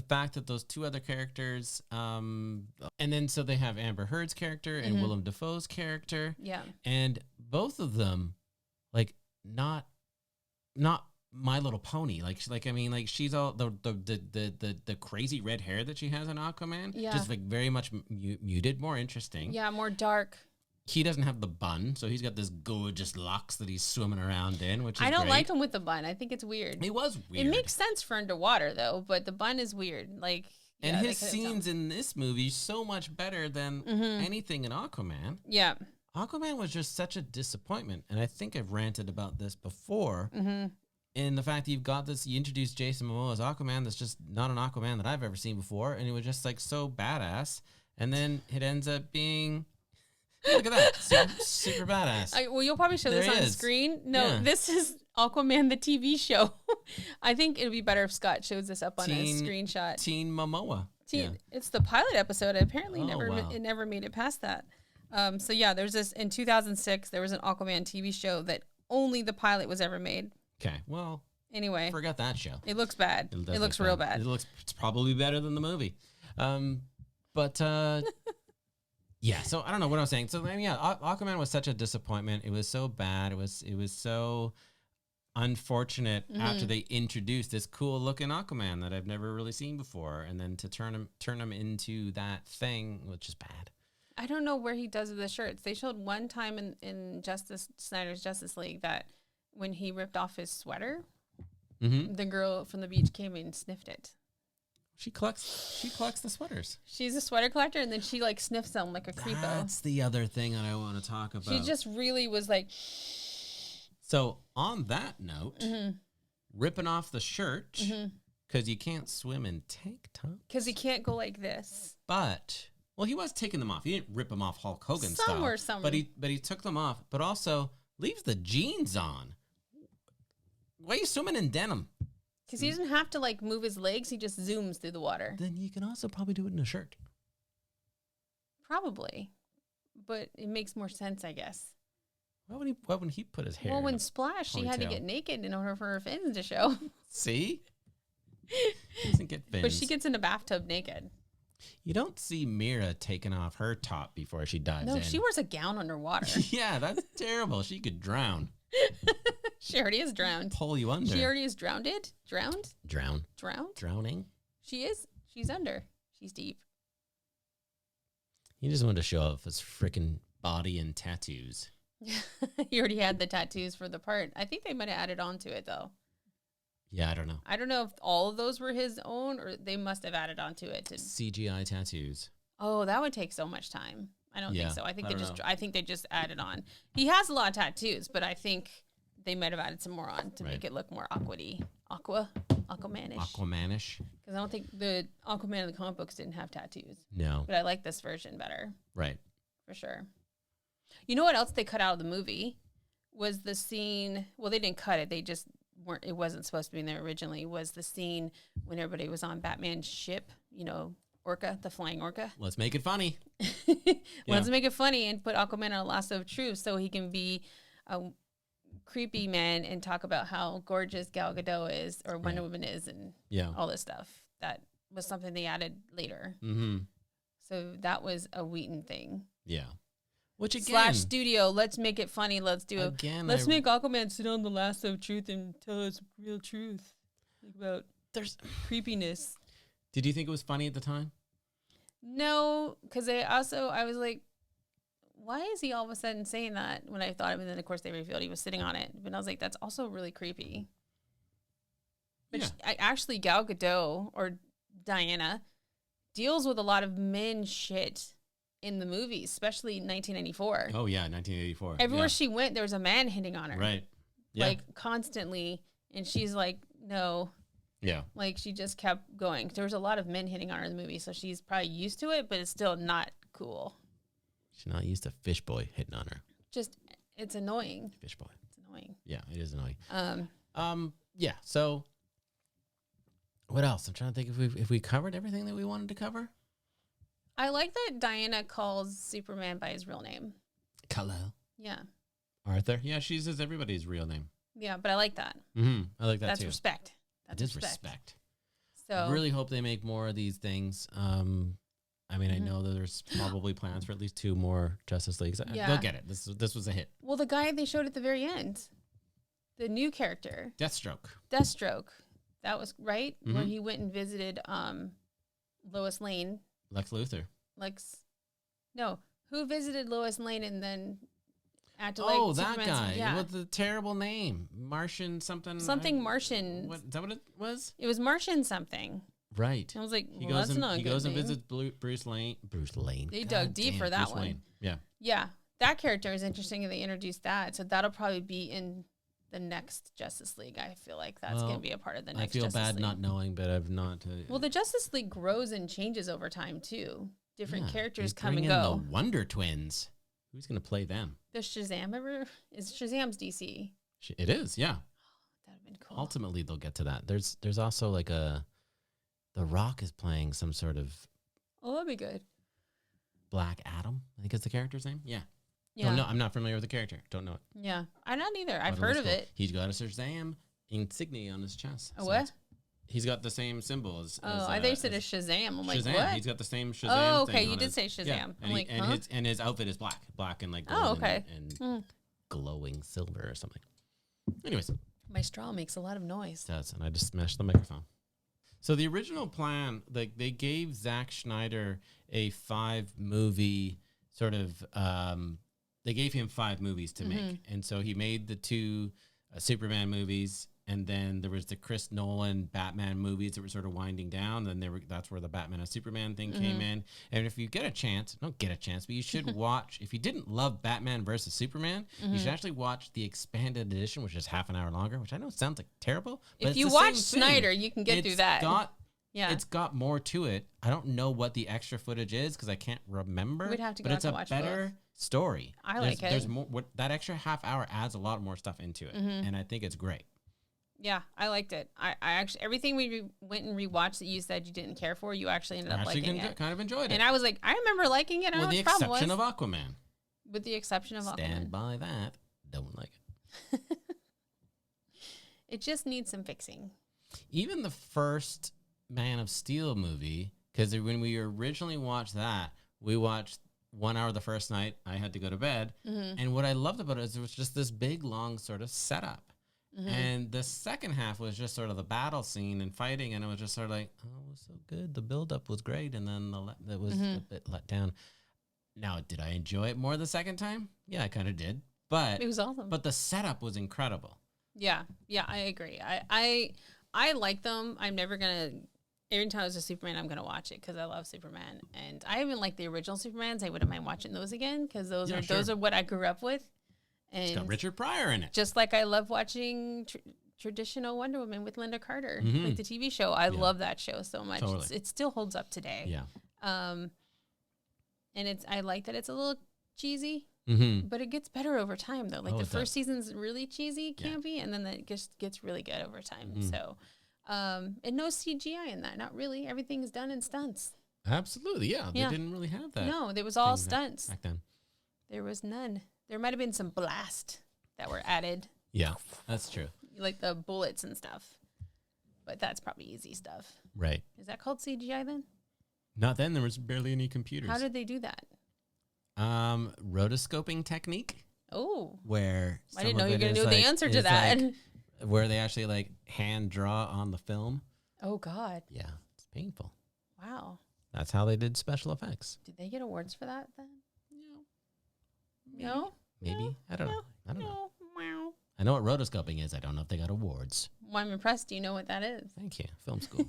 fact that those 2 other characters, and then so they have Amber Heard's character and Willem Dafoe's character. Yeah. And both of them, like, not My Little Pony, she's all the crazy red hair that she has in Aquaman, just like very much muted, more interesting. Yeah, more dark. He doesn't have the bun, so he's got this gorgeous locks that he's swimming around in, which is I don't great. like him with the bun. I think it's weird. It was weird. It makes sense for underwater though, but the bun is weird. And his scenes in this movie so much better than anything in Aquaman. Yeah. Aquaman was just such a disappointment, and I think I've ranted about this before. In the fact that you introduced Jason Momoa as Aquaman, that's just not an Aquaman that I've ever seen before, and it was just like so badass. And then it ends up being, look at that, super badass. You'll probably show this on the screen. No, this is Aquaman the TV show. I think it'd be better if Scott shows this up on a screenshot. Teen Momoa. It's the pilot episode. Apparently, it never made it past that. So yeah, there's this in 2006. There was an Aquaman TV show that only the pilot was ever made. Okay, well, anyway, forgot that show. It looks bad. It looks real bad. It's probably better than the movie. But yeah. So I don't know what I was saying. So I mean, yeah, Aquaman was such a disappointment. It was so bad. It was so unfortunate after they introduced this cool looking Aquaman that I've never really seen before, and then to turn him into that thing, which is bad. I don't know where he does with the shirts. They showed one time in Snyder's Justice League that when he ripped off his sweater, the girl from the beach came and sniffed it. She collects the sweaters. She's a sweater collector, and then she like sniffs them like a creepo. That's the other thing that I want to talk about. She just really was like. So on that note, ripping off the shirt because you can't swim in tank tops. Because he can't go like this. But well, he was taking them off. He didn't rip them off Hulk Hogan style. Some. But he took them off. But also leaves the jeans on. Why are you swimming in denim? Because he doesn't have to like move his legs. He just zooms through the water. Then you can also probably do it in a shirt. Probably, but it makes more sense, I guess. Why would he put his hair? Well, when Splash, she had to get naked in order for her fins to show. See, he doesn't get fins. But she gets in a bathtub naked. You don't see Mira taking off her top before she dives in. No, she wears a gown underwater. Yeah, that's terrible. She could drown. She already is drowned. Pull you under. She already is drowned? Drowned. Drowning. She is. She's under. She's deep. He just wanted to show off his freaking body and tattoos. He already had the tattoos for the part. I think they might have added on to it, though. Yeah, I don't know. I don't know if all of those were his own, or they must have added on to it. CGI tattoos. Oh, that would take so much time. I don't think so. I think they just added on. He has a lot of tattoos, but I think they might have added some more on to make it look more Aquamanish. Aquamanish. Because I don't think the Aquaman in the comic books didn't have tattoos. No. But I like this version better. Right. For sure. You know what else they cut out of the movie was the scene. Well, they didn't cut it. They just weren't. It wasn't supposed to be in there originally. Was the scene when everybody was on Batman's ship? You know, Orca, the flying orca. Let's make it funny. Let's make it funny and put Aquaman on a lasso of truth so he can be a creepy man and talk about how gorgeous Gal Gadot is or Wonder Woman is and all this stuff. That was something they added later. Mm-hmm. So that was a Wheaton thing. Yeah. Which again, Slash studio, let's make it funny. Let's do it. Let's make Aquaman sit on the lasso of truth and tell us real truth about there's creepiness. Did you think it was funny at the time? No, because I was like, why is he all of a sudden saying that when I thought of it? And then, of course, they revealed he was sitting on it. But I was like, that's also really creepy. But actually, Gal Gadot or Diana deals with a lot of men shit in the movies, especially in 1994. Oh, yeah, 1984. Everywhere she went, there was a man hitting on her. Right. Yeah. Like, constantly. And she's like, no. Yeah. Like, she just kept going. There was a lot of men hitting on her in the movie, so she's probably used to it, but it's still not cool. She's not used to Fish Boy hitting on her. Just, it's annoying. Fish Boy. It's annoying. Yeah, it is annoying. Yeah, so what else? I'm trying to think if we covered everything that we wanted to cover. I like that Diana calls Superman by his real name. Kal-El. Yeah. Arthur. Yeah, she says everybody's real name. Yeah, but I like that. Mm-hmm. I like that That's too. Respect. That is respect. So I really hope they make more of these things. I mean, I know that there's probably plans for at least 2 more Justice Leagues. Yeah. They'll get it. This was a hit. Well, the guy they showed at the very end, the new character. Deathstroke. That was right, where he went and visited Lois Lane. Lex Luthor. No, who visited Lois Lane and then acted like that Superman's, guy with the terrible name, Martian something. Something Martian. Is that what it was? It was Martian something. Right. I was like, he goes and visits Bruce Lane. They dug deep for that one. Lane. Yeah. Yeah, that character is interesting, and they introduced that, so that'll probably be in the next Justice League. I feel like that's going to be a part of the next. I feel Justice bad League. Not knowing, but I've not. Well, the Justice League grows and changes over time too. Different characters come bring and in go. The Wonder Twins. Who's going to play them? Does Shazam ever? Is Shazam's DC? It is, yeah. That'd have been cool. Ultimately, they'll get to that. There's also like The Rock is playing some sort of. Oh, that'd be good. Black Adam, I think is the character's name. Yeah. Yeah. Don't know. I'm not familiar with the character. Don't know it. Yeah. I'm not either. I've But it heard looks of cool. it. He's got a Shazam insignia on his chest. A what? He's got the same symbol as. Oh, I thought you said a Shazam. I'm like, Shazam. what? He's got the same Shazam. Oh, okay. thing You on did his- say Shazam. Yeah. I'm And, like, and huh? his outfit is black and like Oh, golden okay. and glowing silver or something. Anyways, it My straw makes a lot of noise. does, and I just smashed the microphone. So the original plan, like they gave Zack Snyder a 5-movie sort of. They gave him 5 movies to make, and so he made the 2 Superman movies. And then there was the Chris Nolan Batman movies that were sort of winding down. Then that's where the Batman and Superman thing came in. And if you get a chance, don't get a chance, but you should watch. If you didn't love Batman versus Superman, you should actually watch the expanded edition, which is half an hour longer. Which I know sounds like terrible, but If it's you the watch same thing. Snyder, you can get through that. It's got more to it. I don't know what the extra footage is because I can't remember. We'd have to go but it's back a and watch better story. I like it. There's more. That extra half hour adds a lot more stuff into it, and I think it's great. Yeah, I liked it. I actually, everything we went and rewatched that you said you didn't care for, you actually ended up liking it. Kind of enjoyed it. And I was like, I remember liking it. I don't With know the what the problem exception was. of Aquaman. With the exception of Stand Aquaman. by that. Don't like it. It just needs some fixing. Even the first Man of Steel movie, because when we originally watched that, we watched 1 hour the first night. I had to go to bed. And what I loved about it is it was just this big, long sort of setup. And the second half was just sort of the battle scene and fighting, and it was just sort of like, oh, it was so good. The buildup was great, and then it was a bit let down. Now, did I enjoy it more the second time? Yeah, I kind of did. But It was awesome. But the setup was incredible. Yeah, I agree. I like them. I'm never gonna. Every time there's a Superman, I'm gonna watch it because I love Superman, and I even like the original Supermans. I wouldn't mind watching those again because those are what I grew up with. And It's got Richard Pryor in it. just like I love watching traditional Wonder Woman with Linda Carter, like the TV show. I love that show so much. Totally. It still holds up today. Yeah. And I like that it's a little cheesy, but it gets better over time though. Like the first season's really cheesy, campy, and then it just gets really good over time. So, and no CGI in that. Not really. Everything is done in stunts. Absolutely, yeah. They didn't really have that. No, it was all stunts. Back then. There was none. There might have been some blast that were added. Yeah, that's true. Like the bullets and stuff. But that's probably easy stuff. Right. Is that called CGI then? Not then. There was barely any computers. How did they do that? Rotoscoping technique. Oh. Where I didn't know you were going to know the answer to that. Where they actually like hand draw on the film. Oh, God. Yeah, it's painful. Wow. That's how they did special effects. Did they get awards for that then? Maybe. No? Maybe. No? I don't know. I don't know. No. Wow. I know what rotoscoping is. I don't know if they got awards. Well, I'm impressed. Do you know what that is? Thank you. Film school.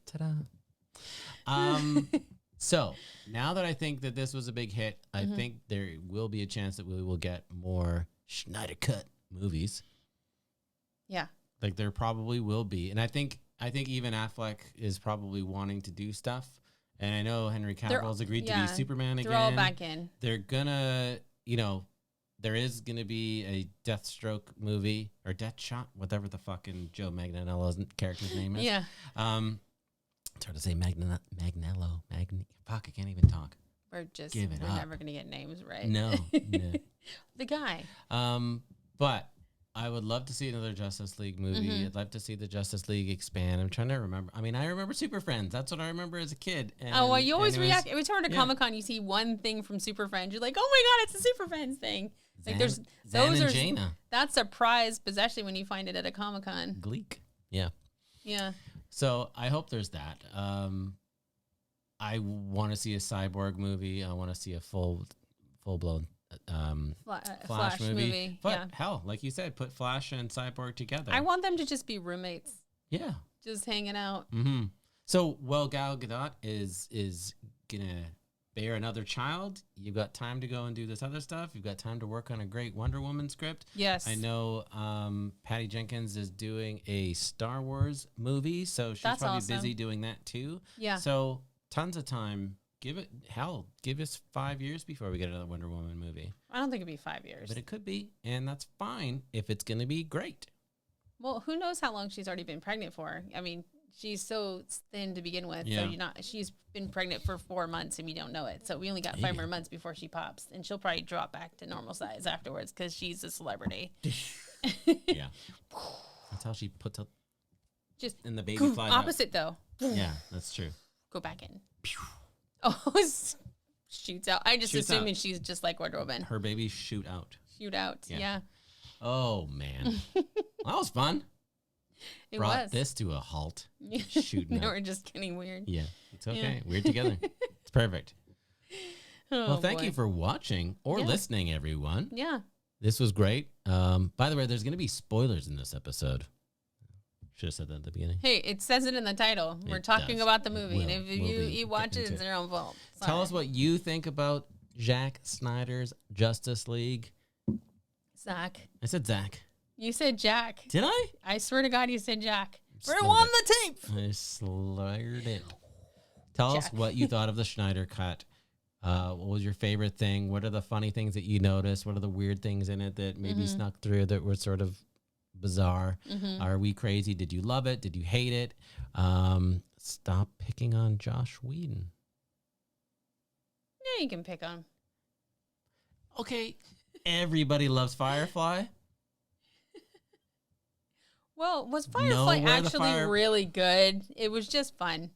Ta-da. So now that I think that this was a big hit, I think there will be a chance that we will get more Snyder Cut movies. Yeah. Like there probably will be. And I think even Affleck is probably wanting to do stuff. And I know Henry Cavill's agreed to be Superman again. They're all back in. They're gonna, there is gonna be a Deathstroke movie or Deathshot, whatever the fucking Joe Manganiello's character's name is. Yeah. It's hard to say Fuck, I can't even talk. We're up. never going to get names right. No. The guy. But I would love to see another Justice League movie. I'd love to see the Justice League expand. I'm trying to remember. I mean, I remember Super Friends. That's what I remember as a kid. And, you always react. Every time we're to Comic-Con, you see one thing from Super Friends. You're like, oh my God, it's a Super Friends thing. Like there's Zan and Jaina. That's a prize, especially when you find it at a Comic-Con. Gleek. Yeah. Yeah. So I hope there's that. I want to see a Cyborg movie. I want to see a full blown Flash movie. But hell, like you said, put Flash and Cyborg together. I want them to just be roommates. Yeah. Just hanging out. Mm-hmm. So while Gal Gadot is gonna bear another child, you've got time to go and do this other stuff. You've got time to work on a great Wonder Woman script. Yes. I know Patty Jenkins is doing a Star Wars movie, so she's That's probably awesome. busy doing that too. Yeah. So tons of time. Give us 5 years before we get another Wonder Woman movie. I don't think it'd be 5 years. But it could be, and that's fine if it's going to be great. Well, who knows how long she's already been pregnant for? I mean, she's so thin to begin with. Yeah. So she's been pregnant for 4 months and we don't know it. So we only got 5 more months before she pops, and she'll probably drop back to normal size afterwards because she's a celebrity. Yeah. That's how she puts up Just in the baby flies opposite though. Yeah, that's true. Go back in. Oh, shoots out. I just Shoots assuming out. she's just like Wonder Woman. Her babies shoot out. Shoot out. Yeah. Oh, man. That was fun. It Brought was. this to a halt. Shooting Now out. we're just getting weird. Yeah, it's okay. Yeah. We're together. It's perfect. Oh, Well, thank boy. you for watching or listening, everyone. Yeah. This was great. By the way, there's going to be spoilers in this episode. Should have said that at the beginning. Hey, it says it in the title. We're talking does. about the movie. And if We'll be you watch getting it, to it's your own fault. Tell us what you think about Zack Snyder's Justice League. Zach. I said Zach. You said Jack. Did I? I swear to God, you said Jack. We're Slurred on it. the tape. I slurred it. Tell us Jack. what you thought of the Snyder Cut. What was your favorite thing? What are the funny things that you noticed? What are the weird things in it that maybe snuck through that were sort of bizarre? Are we crazy? Did you love it? Did you hate it? Stop picking on Josh Whedon. Yeah, you can pick on. Okay, everybody loves Firefly. Well, was Know Firefly where the actually really good? It was just fun.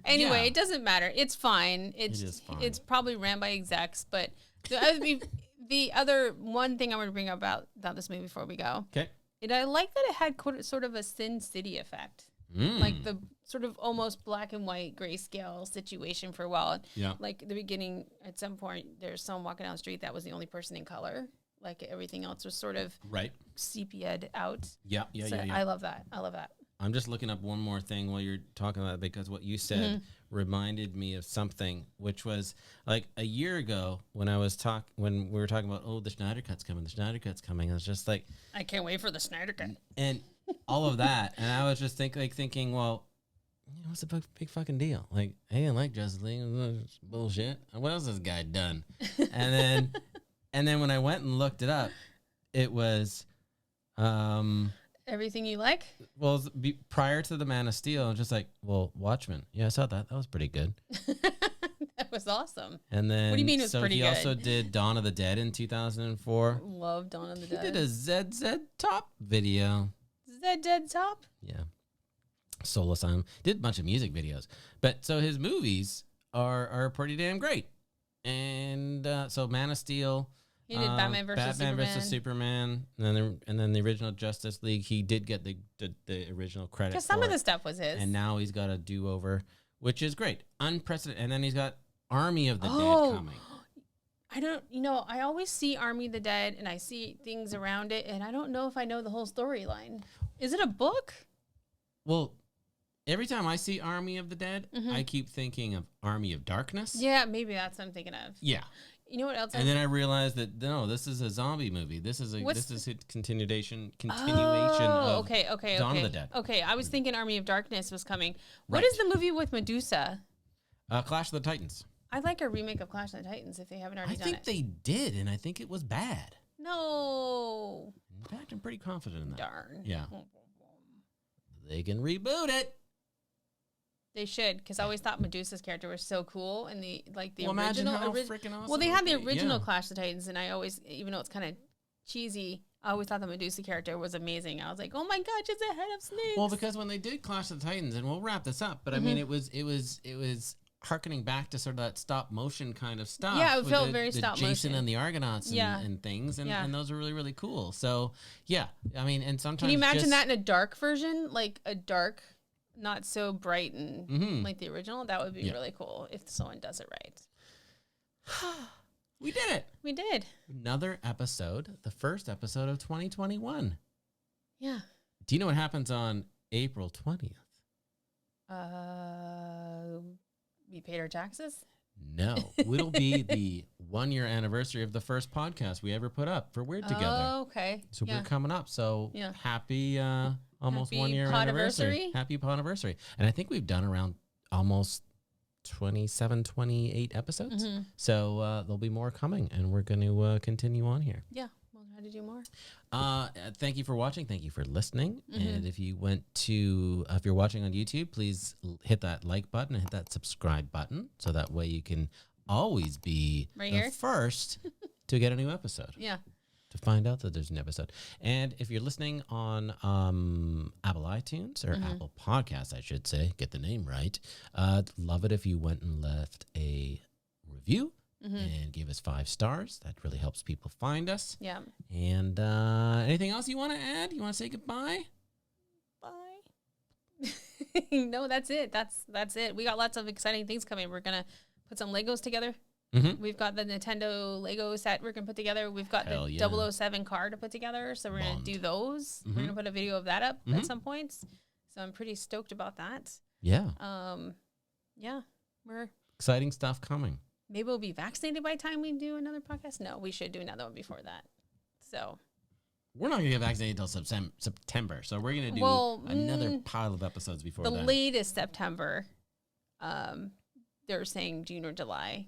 Anyway, Yeah. it doesn't matter. It's fine. is fine. It's probably ran by execs, but the other one thing I want to bring up about this movie before we go. Okay. I like that it had sort of a Sin City effect. Like the sort of almost black and white grayscale situation for a while. Yeah. Like the beginning, at some point, there's someone walking down the street that was the only person in color. Like everything else was sort of Right. sepia-ed out. Yeah. So I love that. I love that. I'm just looking up one more thing while you're talking about it, because what you said reminded me of something, which was like a year ago when we were talking about, oh, the Snyder Cut's coming. I was just like, I can't wait for the Snyder Cut. and all of that, and I was just thinking, well, what's the big fucking deal? Like, I didn't like Justice League. It's bullshit. What else has this guy done? And then when I went and looked it up, it was. Everything you like? Well, prior to the Man of Steel, I was just like, well, Watchmen. Yeah, I saw that. That was pretty good. That was awesome. And then, What do you mean it was pretty he good? also did Dawn of the Dead in 2004. Love Dawn of the Dead. He did a ZZ Top video. Is that Dead Top? Yeah. Soul Asylum. Did a bunch of music videos. But so his movies are pretty damn great. And so Man of Steel. He did Batman versus Superman. And then the original Justice League. He did get the original credit. Because some for of the it. stuff was his. And now he's got a do-over, which is great. Unprecedented. And then he's got Army of the Dead coming. I always see Army of the Dead and I see things around it and I don't know if I know the whole storyline. Is it a book? Well, every time I see Army of the Dead, I keep thinking of Army of Darkness. Yeah, maybe that's what I'm thinking of. Yeah. You know what else? And then I realized that no, this is a zombie movie. This is a continuation of Dawn of the Dead. Okay, I was thinking Army of Darkness was coming. What Right. is the movie with Medusa? Clash of the Titans. I'd like a remake of Clash of the Titans if they haven't already I done think it. they did, and I think it was bad. No. In fact, I'm pretty confident in that. Darn. Yeah. They can reboot it. They should, because I always thought Medusa's character was so cool, and the Well, imagine original. how freaking awesome well, they it had would the be. original Yeah. Clash of the Titans, and I always, even though it's kind of cheesy, I always thought the Medusa character was amazing. I was like, oh my gosh, it's a head of snakes. Well, because when they did Clash of the Titans, and we'll wrap this up, but I mean, it was harkening back to sort of that stop motion kind of stuff. Yeah, it with felt the, very the stop Jason motion. and the Argonauts and, Yeah. and things, and, Yeah. and those are really, really cool. So, yeah, I mean, and sometimes Can you imagine just- that in a dark version, like a dark, not so bright and Mhm. like the original? That would be Yeah. really cool if someone does it right. We did it. We did. Another episode, the first episode of 2021. Yeah. Do you know what happens on April 20th? We paid our taxes. No, it'll be the 1-year anniversary of the first podcast we ever put up for Weird Together. Oh, okay. So yeah. we're coming up. So Yeah. happy almost Happy 1-year anniversary. podiversary? Happy podiversary. And I think we've done around almost 27, 28 episodes. Mhm. So there'll be more coming, and we're going to continue on here. Yeah. We'll try how to do more. Thank you for watching. Thank you for listening. Mm-hmm. And if you if you're watching on YouTube, please hit that like button and hit that subscribe button. So that way you can always be the first to get a new episode. Yeah. To find out that there's an episode. And if you're listening on Apple iTunes or Apple Podcasts, I should say, get the name right. Love it if you went and left a review and gave us 5 stars. That really helps people find us. Yeah. And anything else you want to add? You want to say goodbye? Bye. No, that's it. That's it. We got lots of exciting things coming. We're gonna put some Legos together. We've got the Nintendo Lego set we're going to put together. We've got the 007 car to put together. So we're going to do those. We're going to put a video of that up at some points. So I'm pretty stoked about that. Yeah. Yeah. We're exciting stuff coming. Maybe we'll be vaccinated by the time we do another podcast. No, we should do another one before that. So we're not going to get vaccinated until September. So we're going to do another pile of episodes before that. The latest September, they're saying June or July.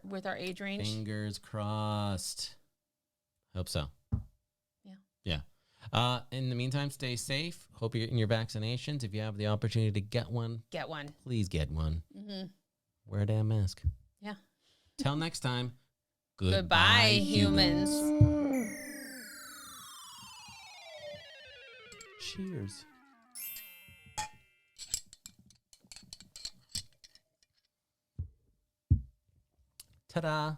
With our age range. Fingers crossed. Hope so. Yeah. Yeah. In the meantime, stay safe. Hope you're getting your vaccinations. If you have the opportunity to get one, please get one. Wear a damn mask. Yeah. Till next time. Goodbye, humans. Cheers. Ta-da!